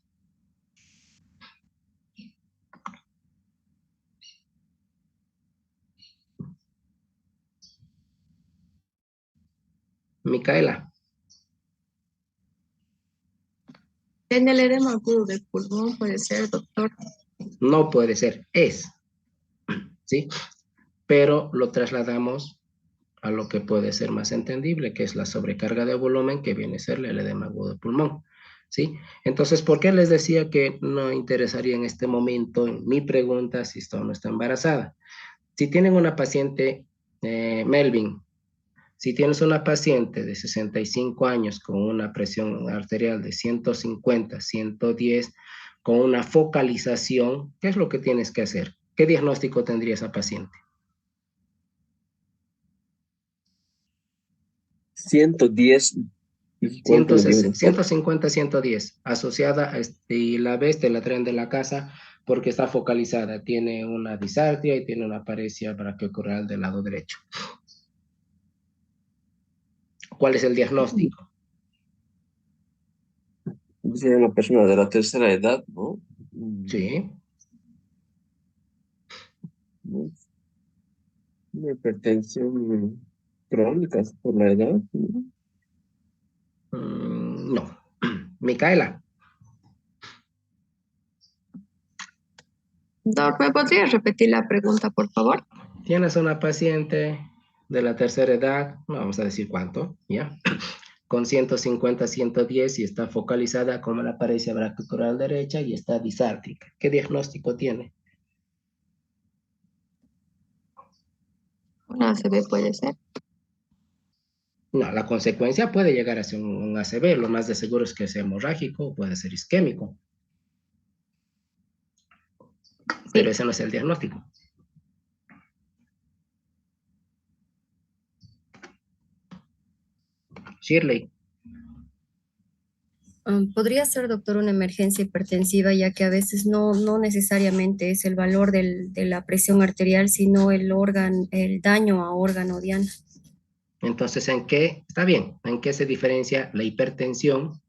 Micaela. En el edema agudo del pulmón puede ser, doctor. No puede ser, es, ¿sí? Pero lo trasladamos a lo que puede ser más entendible, que es la sobrecarga de volumen, que viene a ser el edema agudo del pulmón, ¿sí? Entonces, ¿por qué les decía que no interesaría en este momento en mi pregunta si está o no está embarazada? Si tienen una paciente, Melvin, si tienes una paciente de 65 años con una presión arterial de 150, 110, con una focalización, ¿qué es lo que tienes que hacer? ¿Qué diagnóstico tendría esa paciente? 110. ¿Y cuánto le dio, doctor? 150, 110, asociada y la ves, te la traen de la casa porque está focalizada, tiene una disartria y tiene una paresia braquiocoral del lado derecho. ¿Cuál es el diagnóstico? Dice una persona de la tercera edad, ¿no? Sí. Una hipertensión crónica por la edad, ¿no? No. Micaela. Doc, ¿me podría repetir la pregunta, por favor? Tienes una paciente de la tercera edad, no vamos a decir cuánto, ¿ya? Con 150, 110 y está focalizada como la paresia braquicoral derecha y está disártrica. ¿Qué diagnóstico tiene? Una ACV puede ser. No, la consecuencia puede llegar a ser un ACV, lo más de seguro es que sea hemorrágico, puede ser isquémico, pero Sí. ese no es el diagnóstico. Shirley. Podría ser, doctor, una emergencia hipertensiva, ya que a veces no necesariamente es el valor de la presión arterial, sino el daño a órgano diana. Entonces, ¿en qué? Está bien, ¿en qué se diferencia la hipertensión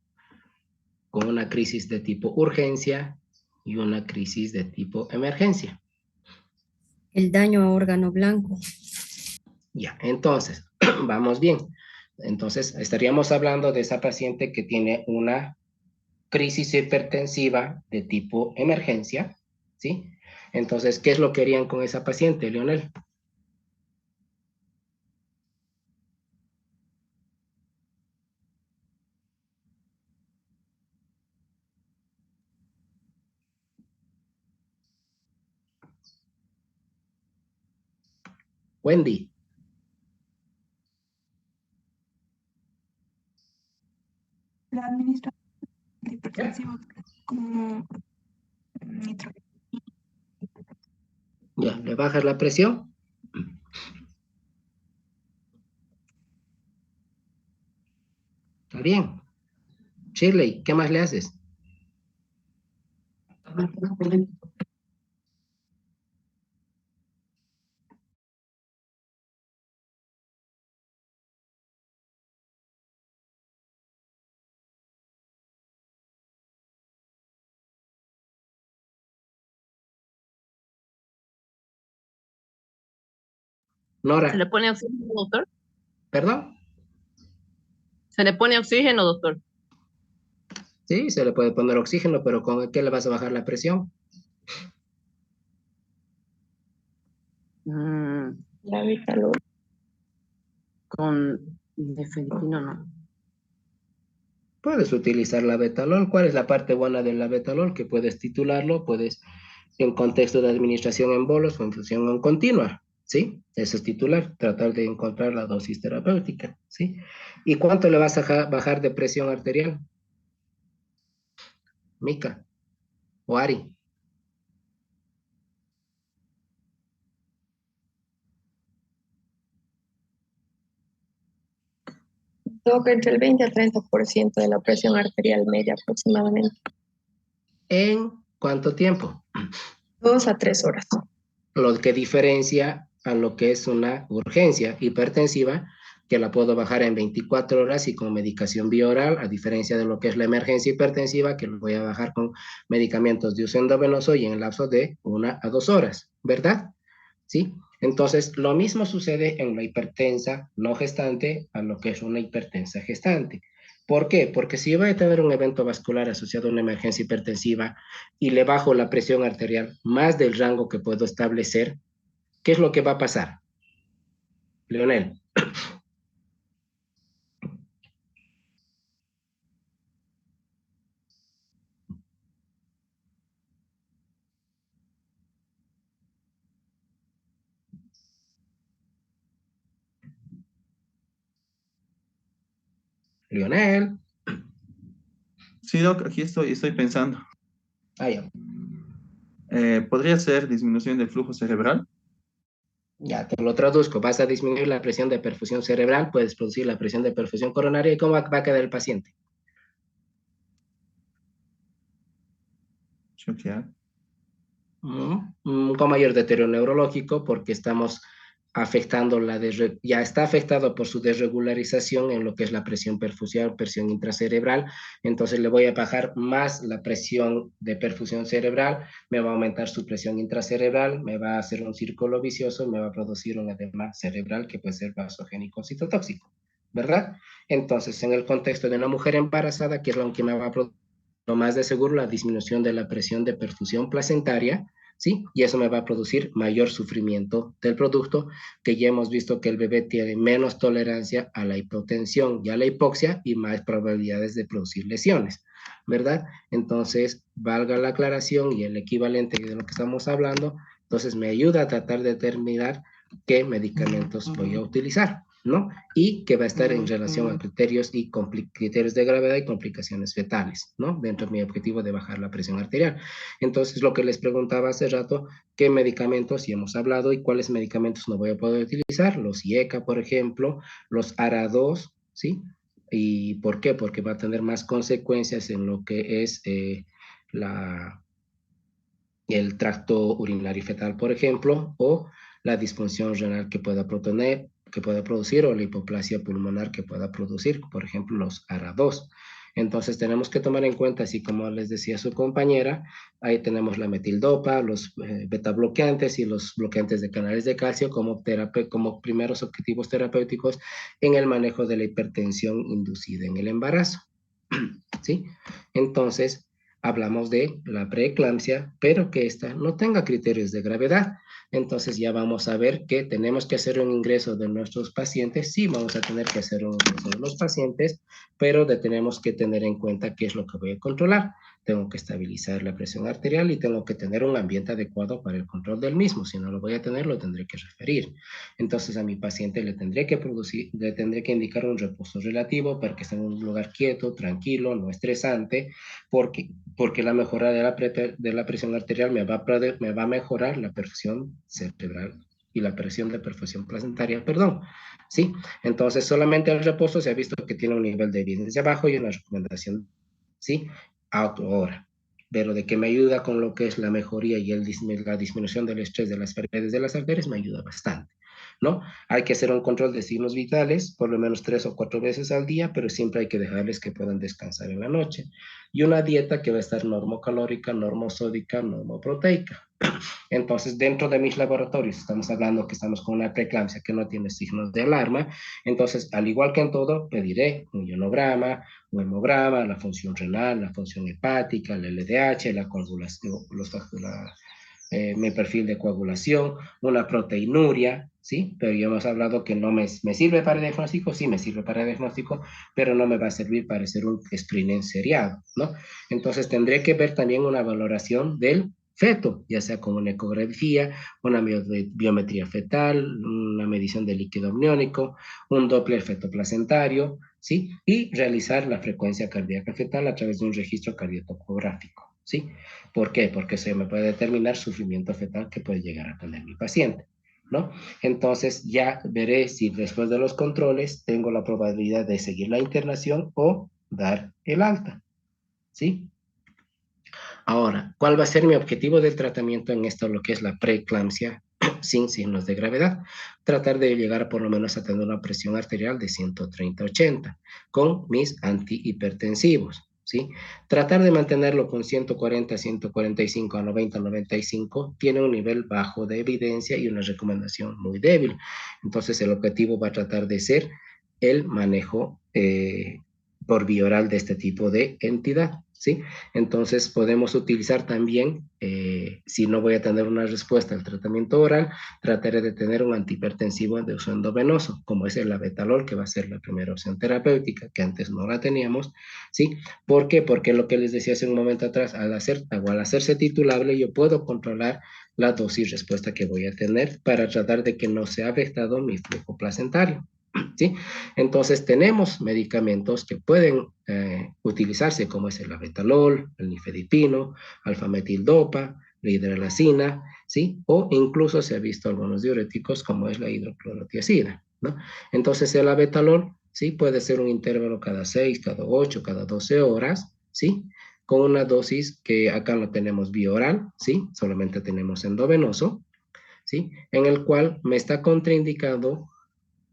con una crisis de tipo urgencia y una crisis de tipo emergencia? El daño a órgano blanco. Ya, entonces, vamos bien. Entonces, estaríamos hablando de esa paciente que tiene una crisis hipertensiva de tipo emergencia, ¿sí? Entonces, ¿qué es lo que harían con esa paciente, Leonel? Wendy. La administración de hipertensivo como nitro. Ya, ¿le bajas la presión? Está bien. Shirley, ¿qué más le haces? Nora. ¿Se le pone oxígeno, doctor? ¿Perdón? ¿Se le pone oxígeno, doctor? Sí, se le puede poner oxígeno, pero ¿con qué le vas a bajar la presión? La Vitalol. Con nifedipino, no. Puedes utilizar la betalol. ¿Cuál es la parte buena de la betalol? Que puedes titularlo, puedes, en contexto de administración en bolos o infusión en continua, ¿sí? Eso es titular, tratar de encontrar la dosis terapéutica, ¿sí? ¿Y cuánto le vas a bajar de presión arterial? Mica o Ari. Toca entre el 20 a 30% de la presión arterial media aproximadamente. ¿En cuánto tiempo? 2 a 3 horas. Lo que diferencia a lo que es una urgencia hipertensiva, que la puedo bajar en 24 horas y con medicación bioral, a diferencia de lo que es la emergencia hipertensiva, que lo voy a bajar con medicamentos de uso endovenoso y en el lapso de 1 a 2 horas, ¿verdad? ¿Sí? Entonces, lo mismo sucede en la hipertensa no gestante a lo que es una hipertensa gestante. ¿Por qué? Porque si yo voy a tener un evento vascular asociado a una emergencia hipertensiva y le bajo la presión arterial más del rango que puedo establecer, ¿qué es lo que va a pasar? Leonel. Leonel. Sí, Doc, aquí estoy pensando. Ya. ¿Podría ser disminución del flujo cerebral? Ya te lo traduzco. Vas a disminuir la presión de perfusión cerebral, puedes producir la presión de perfusión coronaria. ¿Y cómo va a quedar el paciente? Choquear. Con mayor deterioro neurológico porque estamos afectando ya está afectado por su desregularización en lo que es la presión perfusión, presión intracerebral, entonces le voy a bajar más la presión de perfusión cerebral, me va a aumentar su presión intracerebral, me va a hacer un círculo vicioso, me va a producir un edema cerebral que puede ser vasogénico citotóxico, ¿verdad? Entonces, en el contexto de una mujer embarazada, que es lo que me va a producir lo más de seguro la disminución de la presión de perfusión placentaria, ¿sí? Y eso me va a producir mayor sufrimiento del producto, que ya hemos visto que el bebé tiene menos tolerancia a la hipotensión y a la hipoxia y más probabilidades de producir lesiones, ¿verdad? Entonces, valga la aclaración y el equivalente de lo que estamos hablando, entonces me ayuda a tratar de determinar qué medicamentos voy a utilizar, ¿no? Y que va a estar en relación a criterios y criterios de gravedad y complicaciones fetales, ¿no? Dentro de mi objetivo de bajar la presión arterial. Entonces, lo que les preguntaba hace rato, ¿qué medicamentos? Y hemos hablado, ¿y cuáles medicamentos no voy a poder utilizar? Los IECA, por ejemplo, los ARA2, ¿sí? ¿Y por qué? Porque va a tener más consecuencias en lo que es el tracto urinario fetal, por ejemplo, o la disfunción renal que pueda producir, o la hipoplasia pulmonar que pueda producir, por ejemplo, los ARA2. Entonces tenemos que tomar en cuenta, así como les decía su compañera, ahí tenemos la metildopa, los beta bloqueantes y los bloqueantes de canales de calcio como primeros objetivos terapéuticos en el manejo de la hipertensión inducida en el embarazo. ¿Sí? Entonces, hablamos de la preeclampsia, pero que esta no tenga criterios de gravedad. Entonces ya vamos a ver que tenemos que hacer un ingreso de nuestros pacientes. Sí, vamos a tener que hacer un ingreso de los pacientes, pero tenemos que tener en cuenta qué es lo que voy a controlar. tengo que estabilizar la presión arterial y tengo que tener un ambiente adecuado para el control del mismo. Si no lo voy a tener, lo tendré que referir. Entonces a mi paciente le tendré que indicar un reposo relativo para que esté en un lugar quieto, tranquilo, no estresante, porque la mejora de la presión arterial me va a mejorar la perfusión cerebral y la presión de perfusión placentaria, perdón. ¿Sí? Entonces, solamente el reposo se ha visto que tiene un nivel de evidencia bajo y una recomendación, ¿sí? Ahora, pero de que me ayuda con lo que es la mejoría y la disminución del estrés de las paredes de las arterias, me ayuda bastante, ¿no? Hay que hacer un control de signos vitales, por lo menos 3 o 4 veces al día, pero siempre hay que dejarles que puedan descansar en la noche. Y una dieta que va a estar normocalórica, normosódica, normoproteica. Entonces, dentro de mis laboratorios, estamos hablando que estamos con una preeclampsia que no tiene signos de alarma. Entonces, al igual que en todo, pediré un ionograma, un hemograma, la función renal, la función hepática, el LDH, la coagulación, mi perfil de coagulación, una proteinuria, ¿sí? Pero ya hemos hablado que no me sirve para diagnóstico, sí me sirve para diagnóstico, pero no me va a servir para hacer un screening seriado, ¿no? Entonces, tendré que ver también una valoración del feto, ya sea con una ecografía, una biometría fetal, una medición de líquido amniónico, un Doppler fetoplacentario, ¿sí? Y realizar la frecuencia cardíaca fetal a través de un registro cardiotocográfico, ¿sí? ¿Por qué? Porque eso me puede determinar sufrimiento fetal que puede llegar a tener mi paciente, ¿no? Entonces ya veré si después de los controles tengo la probabilidad de seguir la internación o dar el alta, ¿sí? Ahora, ¿cuál va a ser mi objetivo del tratamiento en esto, lo que es la preeclampsia sin signos de gravedad? Tratar de llegar por lo menos a tener una presión arterial de 130/80 con mis antihipertensivos, ¿sí? Tratar de mantenerlo con 140, 145 a 90, 95 tiene un nivel bajo de evidencia y una recomendación muy débil. Entonces, el objetivo va a tratar de ser el manejo por vía oral de este tipo de entidad, ¿sí? Entonces podemos utilizar también, si no voy a tener una respuesta al tratamiento oral, trataré de tener un antihipertensivo de uso endovenoso, como es el abetalol, que va a ser la primera opción terapéutica, que antes no la teníamos, ¿sí? ¿Por qué? Porque lo que les decía hace un momento atrás, al hacerse titulable, yo puedo controlar la dosis respuesta que voy a tener para tratar de que no sea afectado mi flujo placentario. ¿Sí? Entonces tenemos medicamentos que pueden utilizarse como es el abetalol, el nifedipino, alfametildopa, la hidralazina, ¿sí? O incluso se ha visto algunos diuréticos como es la hidroclorotiazida, ¿no? Entonces el abetalol, ¿sí? Puede ser un intervalo cada 6, cada 8, cada 12 horas, ¿sí? Con una dosis que acá no tenemos vía oral, ¿sí? Solamente tenemos endovenoso, ¿sí? En el cual me está contraindicado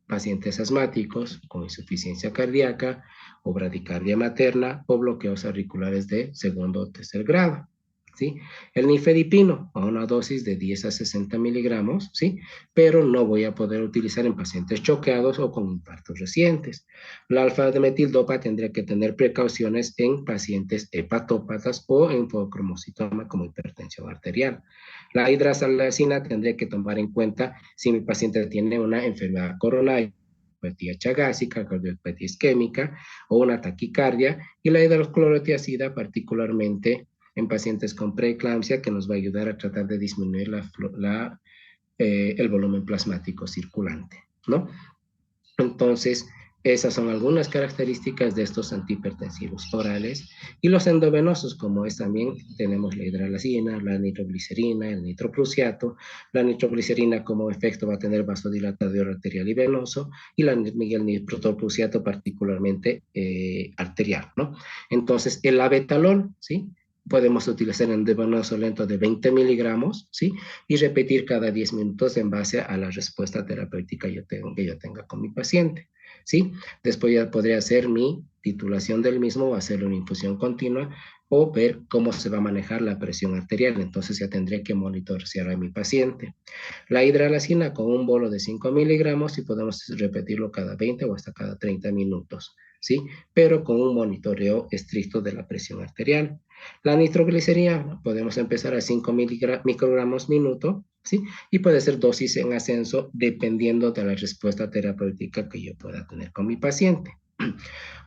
pacientes asmáticos con insuficiencia cardíaca o bradicardia materna o bloqueos auriculares de segundo o tercer grado, ¿sí? El nifedipino a una dosis de 10 a 60 miligramos, ¿sí? Pero no voy a poder utilizar en pacientes choqueados o con infartos recientes. La alfa-metildopa tendría que tener precauciones en pacientes hepatópatas o en cromocitoma como hipertensión arterial. La hidralazina tendría que tomar en cuenta si mi paciente tiene una enfermedad coronaria, cardiopatía chagásica, cardiopatía isquémica o una taquicardia, y la hidroclorotiazida particularmente en pacientes con preeclampsia, que nos va a ayudar a tratar de disminuir el volumen plasmático circulante, ¿no? Entonces, esas son algunas características de estos antihipertensivos orales. Y los endovenosos, como es también, tenemos la hidralazina, la nitroglicerina, el nitroprusiato. La nitroglicerina como efecto va a tener vasodilatador arterial y venoso, y el nitroprusiato particularmente arterial, ¿no? Entonces, el abetalol, ¿sí? Podemos utilizar en endovenoso lento de 20 miligramos, ¿sí? Y repetir cada 10 minutos en base a la respuesta terapéutica que yo tenga con mi paciente, ¿sí? Después ya podría hacer mi titulación del mismo o hacerle una infusión continua o ver cómo se va a manejar la presión arterial. Entonces ya tendré que monitorear a mi paciente. La hidralazina con un bolo de 5 miligramos y podemos repetirlo cada 20 o hasta cada 30 minutos, ¿sí? Pero con un monitoreo estricto de la presión arterial. La nitroglicerina podemos empezar a 5 microgramos minuto, ¿sí? Y puede ser dosis en ascenso dependiendo de la respuesta terapéutica que yo pueda tener con mi paciente.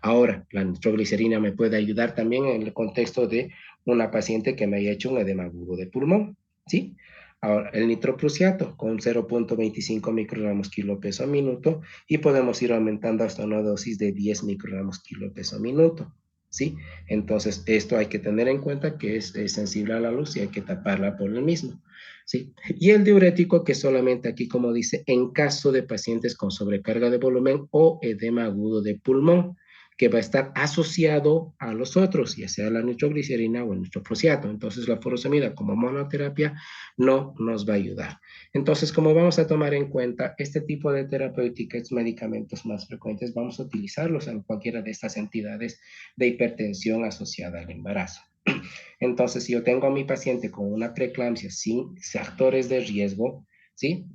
Ahora, la nitroglicerina me puede ayudar también en el contexto de una paciente que me haya hecho un edema agudo de pulmón, ¿sí? Ahora, el nitroprusiato con 0.25 microgramos kilo peso minuto y podemos ir aumentando hasta una dosis de 10 microgramos kilo peso minuto, ¿sí? Entonces, esto hay que tener en cuenta que es sensible a la luz y hay que taparla por el mismo, ¿sí? Y el diurético que solamente aquí, como dice, en caso de pacientes con sobrecarga de volumen o edema agudo de pulmón, que va a estar asociado a los otros, ya sea la nitroglicerina o el nitroprusiato. Entonces, la furosemida como monoterapia no nos va a ayudar. Entonces, como vamos a tomar en cuenta este tipo de terapéuticas, medicamentos más frecuentes, vamos a utilizarlos en cualquiera de estas entidades de hipertensión asociada al embarazo. Entonces, si yo tengo a mi paciente con una preeclampsia sin factores de riesgo, ¿sí?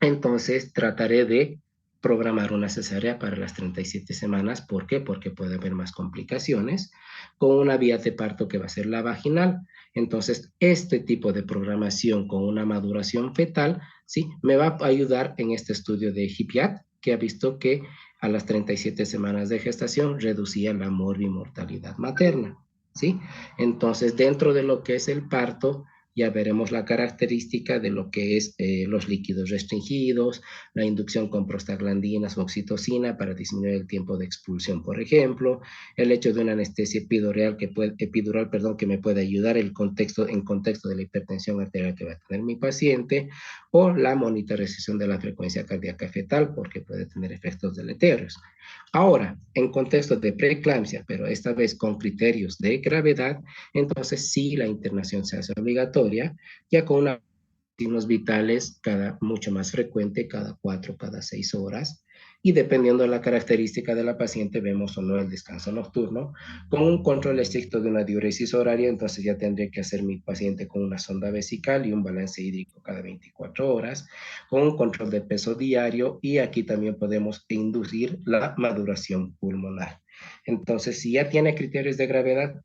Entonces, trataré de programar una cesárea para las 37 semanas. ¿Por qué? Porque puede haber más complicaciones con una vía de parto que va a ser la vaginal. Entonces, este tipo de programación con una maduración fetal, ¿sí? Me va a ayudar en este estudio de HIPIAT, que ha visto que a las 37 semanas de gestación reducía la morbimortalidad materna, ¿sí? Entonces, dentro de lo que es el parto, ya veremos la característica de lo que es los líquidos restringidos, la inducción con prostaglandinas o oxitocina para disminuir el tiempo de expulsión, por ejemplo, el hecho de una anestesia epidural que me puede ayudar en contexto de la hipertensión arterial que va a tener mi paciente, o la monitorización de la frecuencia cardíaca fetal, porque puede tener efectos deleterios. Ahora, en contexto de preeclampsia, pero esta vez con criterios de gravedad, entonces sí la internación se hace obligatoria, ya con unos signos vitales mucho más frecuente, cada 4, cada 6 horas, y dependiendo de la característica de la paciente, vemos o no el descanso nocturno. Con un control estricto de una diuresis horaria, entonces ya tendría que hacer mi paciente con una sonda vesical y un balance hídrico cada 24 horas, con un control de peso diario, y aquí también podemos inducir la maduración pulmonar. Entonces, si ya tiene criterios de gravedad,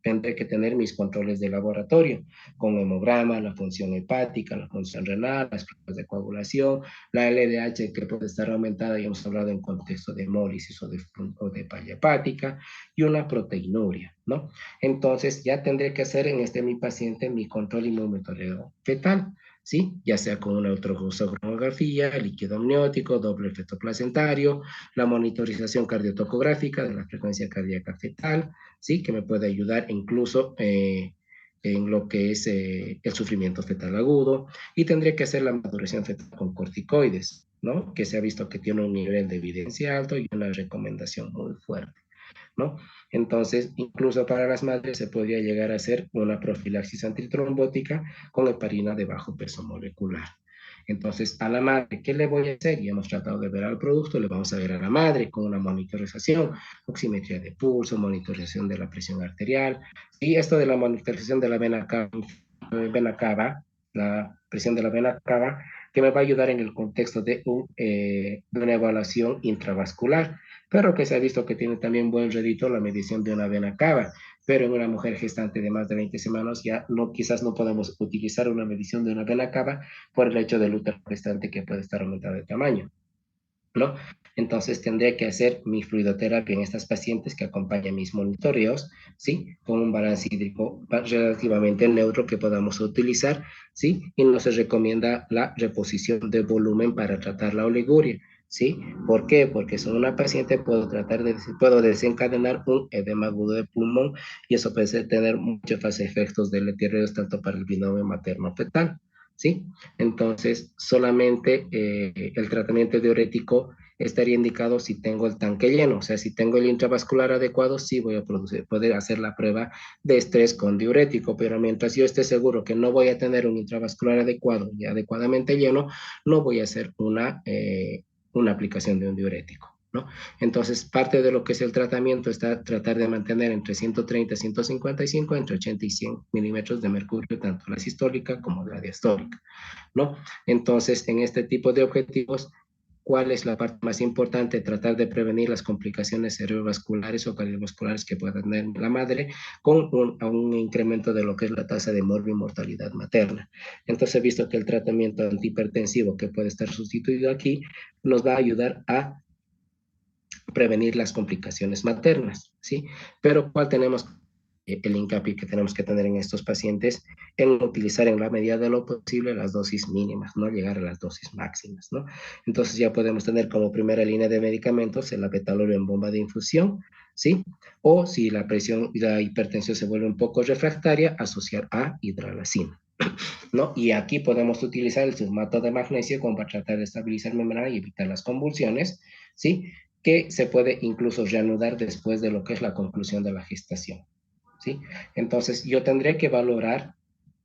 tendré que tener mis controles de laboratorio, con hemograma, la función hepática, la función renal, las pruebas de coagulación, la LDH que puede estar aumentada, ya hemos hablado en contexto de hemólisis o de falla hepática, y una proteinuria, ¿no? Entonces, ya tendré que hacer en mi paciente mi control y monitoreo fetal, ¿sí? Ya sea con una ultrasonografía, líquido amniótico, doble efecto placentario, la monitorización cardiotocográfica de la frecuencia cardíaca fetal, ¿sí? Que me puede ayudar incluso en lo que es el sufrimiento fetal agudo, y tendría que hacer la maduración fetal con corticoides, ¿no? Que se ha visto que tiene un nivel de evidencia alto y una recomendación muy fuerte, ¿no? Entonces, incluso para las madres se podría llegar a hacer una profilaxis antitrombótica con heparina de bajo peso molecular. Entonces, a la madre, ¿qué le voy a hacer? Y hemos tratado de ver al producto, le vamos a ver a la madre con una monitorización, oximetría de pulso, monitorización de la presión arterial, y esto de la monitorización de la vena cava, la presión de la vena cava, que me va a ayudar en el contexto de una evaluación intravascular, pero que se ha visto que tiene también buen rédito la medición de una vena cava, pero en una mujer gestante de más de 20 semanas ya quizás no podemos utilizar una medición de una vena cava por el hecho del útero gestante que puede estar aumentado de tamaño, ¿no? Entonces tendría que hacer mi fluidoterapia en estas pacientes que acompañan mis monitoreos, ¿sí? Con un balance hídrico relativamente neutro que podamos utilizar, ¿sí? Y no se recomienda la reposición de volumen para tratar la oliguria, ¿sí? ¿Por qué? Porque si una paciente puedo desencadenar un edema agudo de pulmón, y eso puede tener muchos efectos deleterios tanto para el binomio materno-fetal, ¿sí? Entonces, solamente el tratamiento diurético estaría indicado si tengo el tanque lleno, o sea, si tengo el intravascular adecuado, sí voy a poder hacer la prueba de estrés con diurético, pero mientras yo esté seguro que no voy a tener un intravascular adecuado y adecuadamente lleno, no voy a hacer una aplicación de un diurético, ¿no? Entonces, parte de lo que es el tratamiento está tratar de mantener entre 130 y 155, entre 80 y 100 milímetros de mercurio, tanto la sistólica como la diastólica, ¿no? Entonces, en este tipo de objetivos, ¿cuál es la parte más importante? Tratar de prevenir las complicaciones cerebrovasculares o cardiovasculares que pueda tener la madre, con un incremento de lo que es la tasa de morbimortalidad materna. Entonces, he visto que el tratamiento antihipertensivo que puede estar sustituido aquí nos va a ayudar a prevenir las complicaciones maternas, ¿sí? Pero ¿cuál tenemos el hincapié que tenemos que tener en estos pacientes en utilizar en la medida de lo posible las dosis mínimas, no llegar a las dosis máximas, ¿no? Entonces ya podemos tener como primera línea de medicamentos el abetalol en bomba de infusión, ¿sí? O si la presión y la hipertensión se vuelve un poco refractaria, asociar a hidralazina, ¿no? Y aquí podemos utilizar el sulfato de magnesio como para tratar de estabilizar membrana y evitar las convulsiones, ¿sí? Que se puede incluso reanudar después de lo que es la conclusión de la gestación, ¿sí? Entonces, yo tendré que valorar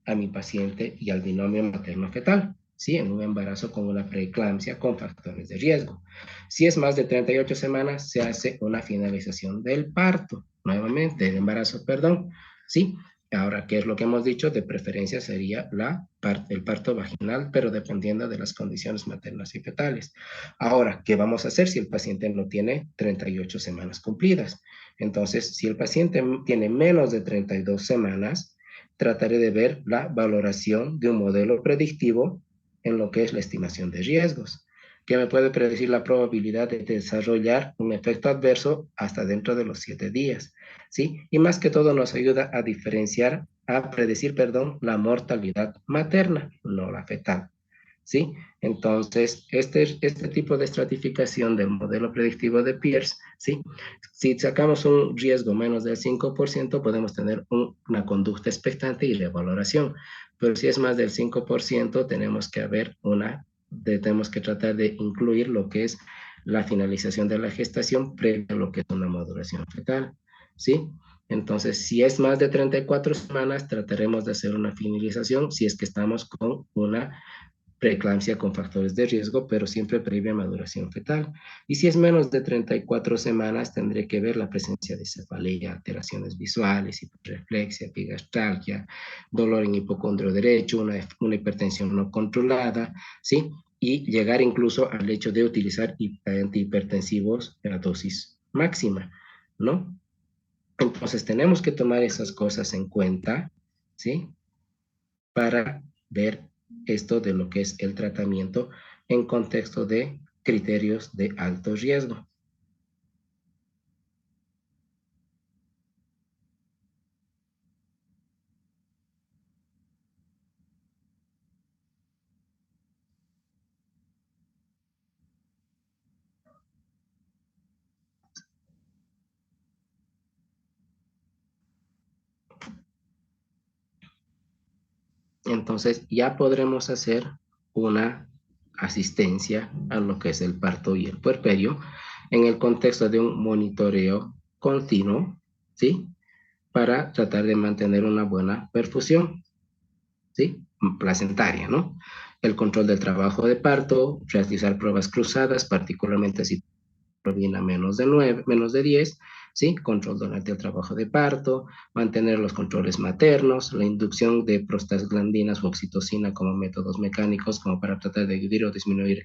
a mi paciente y al binomio materno-fetal, ¿sí? En un embarazo con una preeclampsia con factores de riesgo. Si es más de 38 semanas, se hace una finalización del parto, nuevamente, del embarazo, perdón, ¿sí? Ahora, ¿qué es lo que hemos dicho? De preferencia sería el parto vaginal, pero dependiendo de las condiciones maternas y fetales. Ahora, ¿qué vamos a hacer si el paciente no tiene 38 semanas cumplidas? Entonces, si el paciente tiene menos de 32 semanas, trataré de ver la valoración de un modelo predictivo en lo que es la estimación de riesgos, que me puede predecir la probabilidad de desarrollar un efecto adverso hasta dentro de los 7 días, ¿sí? Y más que todo nos ayuda a diferenciar, a predecir, perdón, la mortalidad materna, no la fetal, ¿sí? Entonces, este tipo de estratificación del modelo predictivo de Pierce, ¿sí? Si sacamos un riesgo menos del 5%, podemos tener una conducta expectante y de valoración. Pero si es más del 5%, tenemos que tratar de incluir lo que es la finalización de la gestación previo a lo que es una maduración fetal, ¿sí? Entonces, si es más de 34 semanas, trataremos de hacer una finalización si es que estamos con una preeclampsia con factores de riesgo, pero siempre previa maduración fetal. Y si es menos de 34 semanas, tendré que ver la presencia de cefalea, alteraciones visuales, hiperreflexia, epigastralgia, dolor en hipocondrio derecho, una hipertensión no controlada, ¿sí? Y llegar incluso al hecho de utilizar antihipertensivos en la dosis máxima, ¿no? Entonces tenemos que tomar esas cosas en cuenta, ¿sí? Para ver esto de lo que es el tratamiento en contexto de criterios de alto riesgo. Entonces ya podremos hacer una asistencia a lo que es el parto y el puerperio en el contexto de un monitoreo continuo, ¿sí? Para tratar de mantener una buena perfusión, ¿sí? Placentaria, ¿no? El control del trabajo de parto, realizar pruebas cruzadas, particularmente si proviene a menos de 10, ¿sí? Control durante el trabajo de parto, mantener los controles maternos, la inducción de prostaglandinas o oxitocina como métodos mecánicos como para tratar de ayudar o disminuir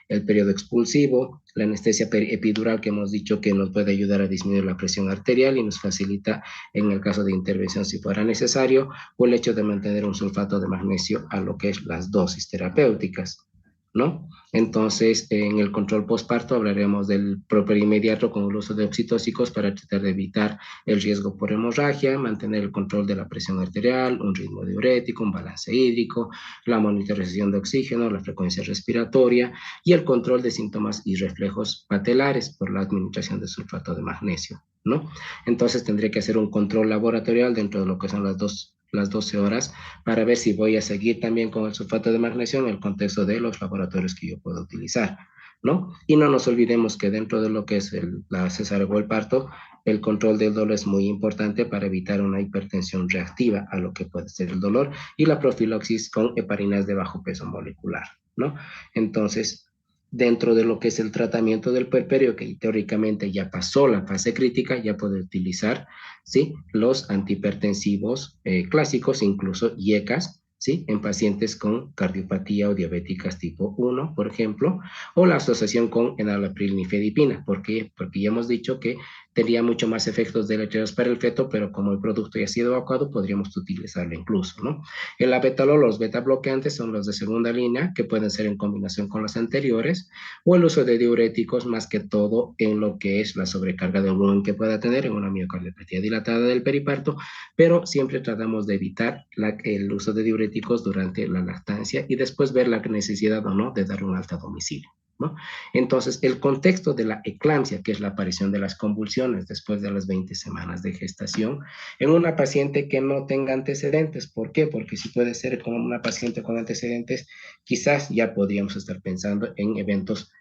el periodo expulsivo, la anestesia epidural que hemos dicho que nos puede ayudar a disminuir la presión arterial y nos facilita en el caso de intervención si fuera necesario, o el hecho de mantener un sulfato de magnesio a lo que es las dosis terapéuticas, ¿no? Entonces, en el control postparto hablaremos del propio inmediato con el uso de oxitóxicos para tratar de evitar el riesgo por hemorragia, mantener el control de la presión arterial, un ritmo diurético, un balance hídrico, la monitorización de oxígeno, la frecuencia respiratoria y el control de síntomas y reflejos patelares por la administración de sulfato de magnesio, ¿no? Entonces, tendré que hacer un control laboratorial dentro de lo que son las 12 horas para ver si voy a seguir también con el sulfato de magnesio en el contexto de los laboratorios que yo puedo utilizar, ¿no? Y no nos olvidemos que dentro de lo que es la cesárea o el parto, el control del dolor es muy importante para evitar una hipertensión reactiva a lo que puede ser el dolor y la profilaxis con heparinas de bajo peso molecular, ¿no? Entonces, dentro de lo que es el tratamiento del puerperio, que teóricamente ya pasó la fase crítica, ya puede utilizar, ¿sí? Los antihipertensivos clásicos, incluso IECAS, ¿sí? En pacientes con cardiopatía o diabéticas tipo 1, por ejemplo, o la asociación con enalapril nifedipina. ¿Por qué? Porque ya hemos dicho que tendría mucho más efectos deleterios para el feto, pero como el producto ya ha sido evacuado, podríamos utilizarlo incluso, ¿no? El abetalol, los beta bloqueantes son los de segunda línea, que pueden ser en combinación con los anteriores, o el uso de diuréticos, más que todo en lo que es la sobrecarga de volumen que pueda tener en una miocardiopatía dilatada del periparto, pero siempre tratamos de evitar el uso de diuréticos durante la lactancia y después ver la necesidad o no de dar un alta a domicilio, ¿no? Entonces, el contexto de la eclampsia, que es la aparición de las convulsiones después de las 20 semanas de gestación, en una paciente que no tenga antecedentes. ¿Por qué? Porque si puede ser con una paciente con antecedentes, quizás ya podríamos estar pensando en eventos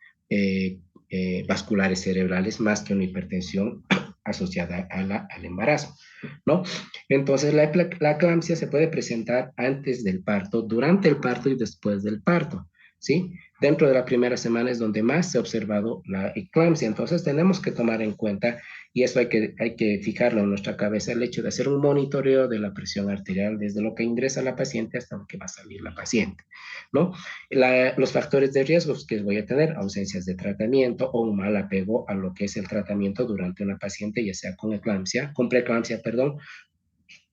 vasculares cerebrales más que una hipertensión asociada al embarazo, ¿no? Entonces, la eclampsia se puede presentar antes del parto, durante el parto y después del parto, ¿sí? Dentro de la primera semana es donde más se ha observado la eclampsia. Entonces, tenemos que tomar en cuenta, y eso hay que fijarlo en nuestra cabeza, el hecho de hacer un monitoreo de la presión arterial desde lo que ingresa la paciente hasta lo que va a salir la paciente, ¿no? Los factores de riesgo que voy a tener, ausencias de tratamiento o un mal apego a lo que es el tratamiento durante una paciente, ya sea con eclampsia, con preeclampsia, perdón,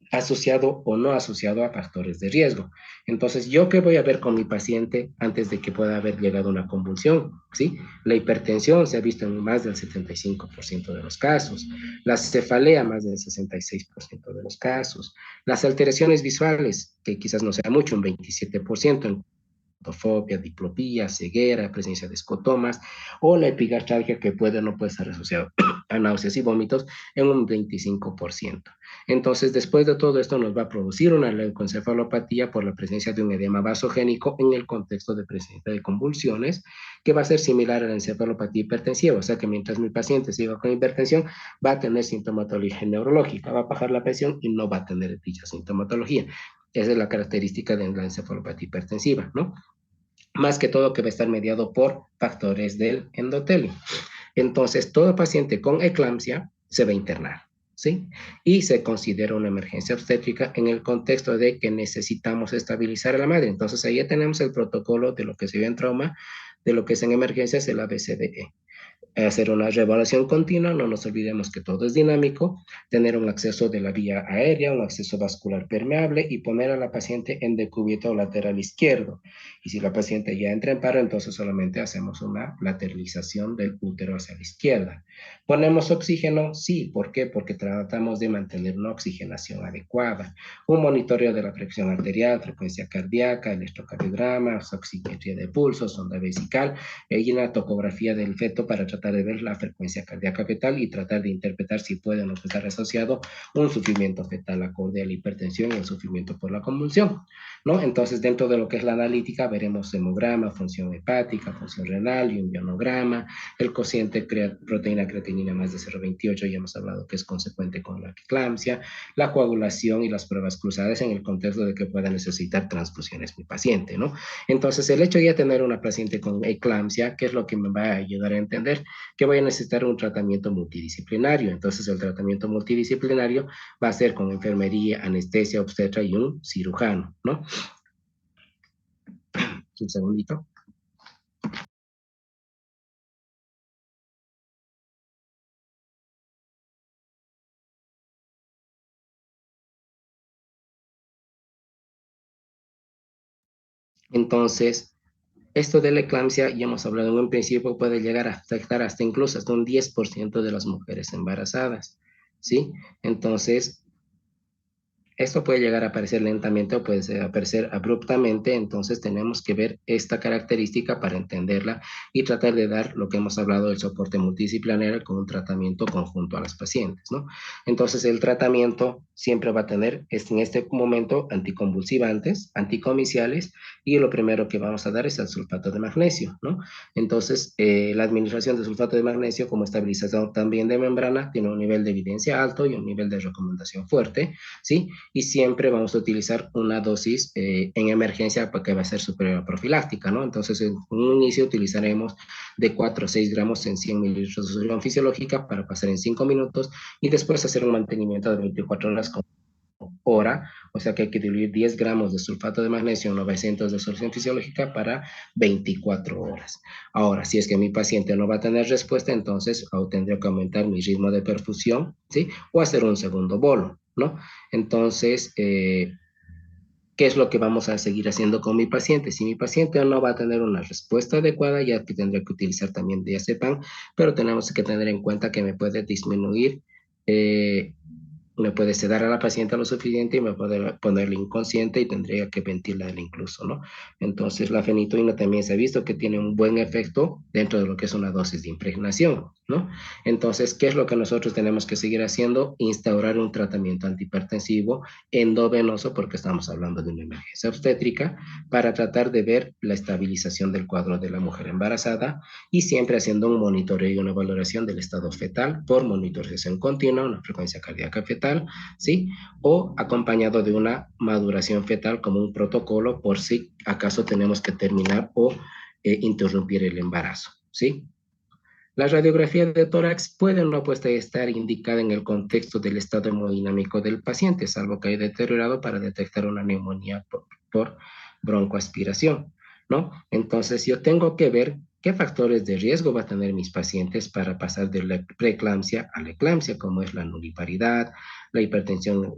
asociado o no asociado a factores de riesgo. Entonces, ¿yo qué voy a ver con mi paciente antes de que pueda haber llegado una convulsión? ¿Sí? La hipertensión se ha visto en más del 75% de los casos, la cefalea más del 66% de los casos, las alteraciones visuales, que quizás no sea mucho, un 27%, en fotofobia, diplopía, ceguera, presencia de escotomas, o la epigastralgia que puede o no puede estar asociado a náuseas y vómitos en un 25%. Entonces, después de todo esto nos va a producir una leucoencefalopatía por la presencia de un edema vasogénico en el contexto de presencia de convulsiones, que va a ser similar a la encefalopatía hipertensiva, o sea que mientras mi paciente siga con hipertensión, va a tener sintomatología neurológica, va a bajar la presión y no va a tener dicha sintomatología. Esa es la característica de la encefalopatía hipertensiva, ¿no? Más que todo que va a estar mediado por factores del endotelio. Entonces, todo paciente con eclampsia se va a internar, ¿sí? Y se considera una emergencia obstétrica en el contexto de que necesitamos estabilizar a la madre. Entonces, ahí ya tenemos el protocolo de lo que se ve en trauma, de lo que es en emergencias, el ABCDE. Hacer una reevaluación continua, no nos olvidemos que todo es dinámico, tener un acceso de la vía aérea, un acceso vascular permeable y poner a la paciente en decúbito lateral izquierdo. Y si la paciente ya entra en paro, entonces solamente hacemos una lateralización del útero hacia la izquierda. ¿Ponemos oxígeno? Sí. ¿Por qué? Porque tratamos de mantener una oxigenación adecuada. Un monitoreo de la presión arterial, frecuencia cardíaca, electrocardiograma, oximetría de pulso, sonda vesical y una topografía del feto para tratar de ver la frecuencia cardíaca fetal y tratar de interpretar si puede o no estar asociado un sufrimiento fetal acorde a la hipertensión y el sufrimiento por la convulsión, ¿no? Entonces, dentro de lo que es la analítica, veremos hemograma, función hepática, función renal y un ionograma, el cociente proteína creatinina más de 0,28, ya hemos hablado que es consecuente con la eclampsia, la coagulación y las pruebas cruzadas en el contexto de que pueda necesitar transfusiones mi paciente, ¿no? Entonces, el hecho de ya tener una paciente con eclampsia, ¿qué es lo que me va a ayudar a entender? Que voy a necesitar un tratamiento multidisciplinario. Entonces, el tratamiento multidisciplinario va a ser con enfermería, anestesia, obstetra y un cirujano, ¿no? Un segundito. Entonces, esto de la eclampsia, ya hemos hablado en un principio, puede llegar a afectar hasta incluso hasta un 10% de las mujeres embarazadas, ¿sí? Entonces, esto puede llegar a aparecer lentamente o puede aparecer abruptamente, entonces tenemos que ver esta característica para entenderla y tratar de dar lo que hemos hablado del soporte multidisciplinario con un tratamiento conjunto a las pacientes, ¿no? Entonces el tratamiento siempre va a tener, en este momento, anticonvulsivantes, anticomiciales, y lo primero que vamos a dar es el sulfato de magnesio, ¿no? Entonces, la administración de sulfato de magnesio como estabilizador también de membrana tiene un nivel de evidencia alto y un nivel de recomendación fuerte, ¿sí? Y siempre vamos a utilizar una dosis en emergencia porque va a ser superior a profiláctica, ¿no? Entonces, en un inicio utilizaremos de 4 a 6 gramos en 100 mililitros de solución fisiológica para pasar en 5 minutos y después hacer un mantenimiento de 24 horas con hora, o sea que hay que diluir 10 gramos de sulfato de magnesio en 900 de solución fisiológica para 24 horas. Ahora, si es que mi paciente no va a tener respuesta, entonces tendría que aumentar mi ritmo de perfusión, ¿sí? O hacer un segundo bolo, ¿no? Entonces, ¿qué es lo que vamos a seguir haciendo con mi paciente? Si mi paciente no va a tener una respuesta adecuada, ya que tendré que utilizar también diazepam, pero tenemos que tener en cuenta que me puede disminuir, me puede sedar a la paciente lo suficiente y me puede ponerle inconsciente y tendría que ventilarle incluso, ¿no? Entonces, la fenitoína también se ha visto que tiene un buen efecto dentro de lo que es una dosis de impregnación, ¿no? Entonces, ¿qué es lo que nosotros tenemos que seguir haciendo? Instaurar un tratamiento antihipertensivo endovenoso, porque estamos hablando de una emergencia obstétrica, para tratar de ver la estabilización del cuadro de la mujer embarazada y siempre haciendo un monitoreo y una valoración del estado fetal por monitorización continua, una frecuencia cardíaca fetal, ¿sí? O acompañado de una maduración fetal como un protocolo por si acaso tenemos que terminar o interrumpir el embarazo, ¿sí? La radiografía de tórax puede o no estar indicada en el contexto del estado hemodinámico del paciente, salvo que haya deteriorado para detectar una neumonía por broncoaspiración, ¿no? Entonces yo tengo que ver qué factores de riesgo va a tener mis pacientes para pasar de la preeclampsia a la eclampsia, como es la nulliparidad, la hipertensión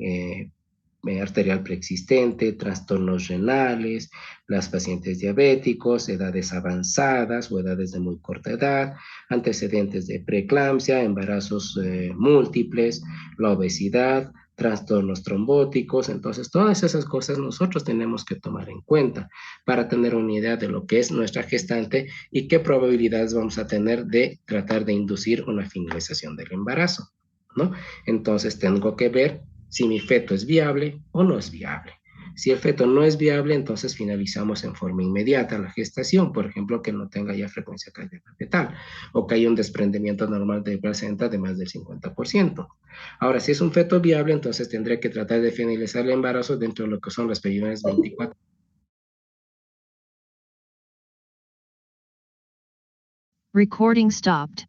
arterial preexistente, trastornos renales, las pacientes diabéticos, edades avanzadas o edades de muy corta edad, antecedentes de preeclampsia, embarazos múltiples, la obesidad, trastornos trombóticos. Entonces, todas esas cosas nosotros tenemos que tomar en cuenta para tener una idea de lo que es nuestra gestante y qué probabilidades vamos a tener de tratar de inducir una finalización del embarazo, ¿no? Entonces, tengo que ver si mi feto es viable o no es viable. Si el feto no es viable, entonces finalizamos en forma inmediata la gestación, por ejemplo, que no tenga ya frecuencia cardíaca fetal o que haya un desprendimiento normal de placenta de más del 50%. Ahora, si es un feto viable, entonces tendré que tratar de finalizar el embarazo dentro de lo que son las primeras 24. Recording stopped.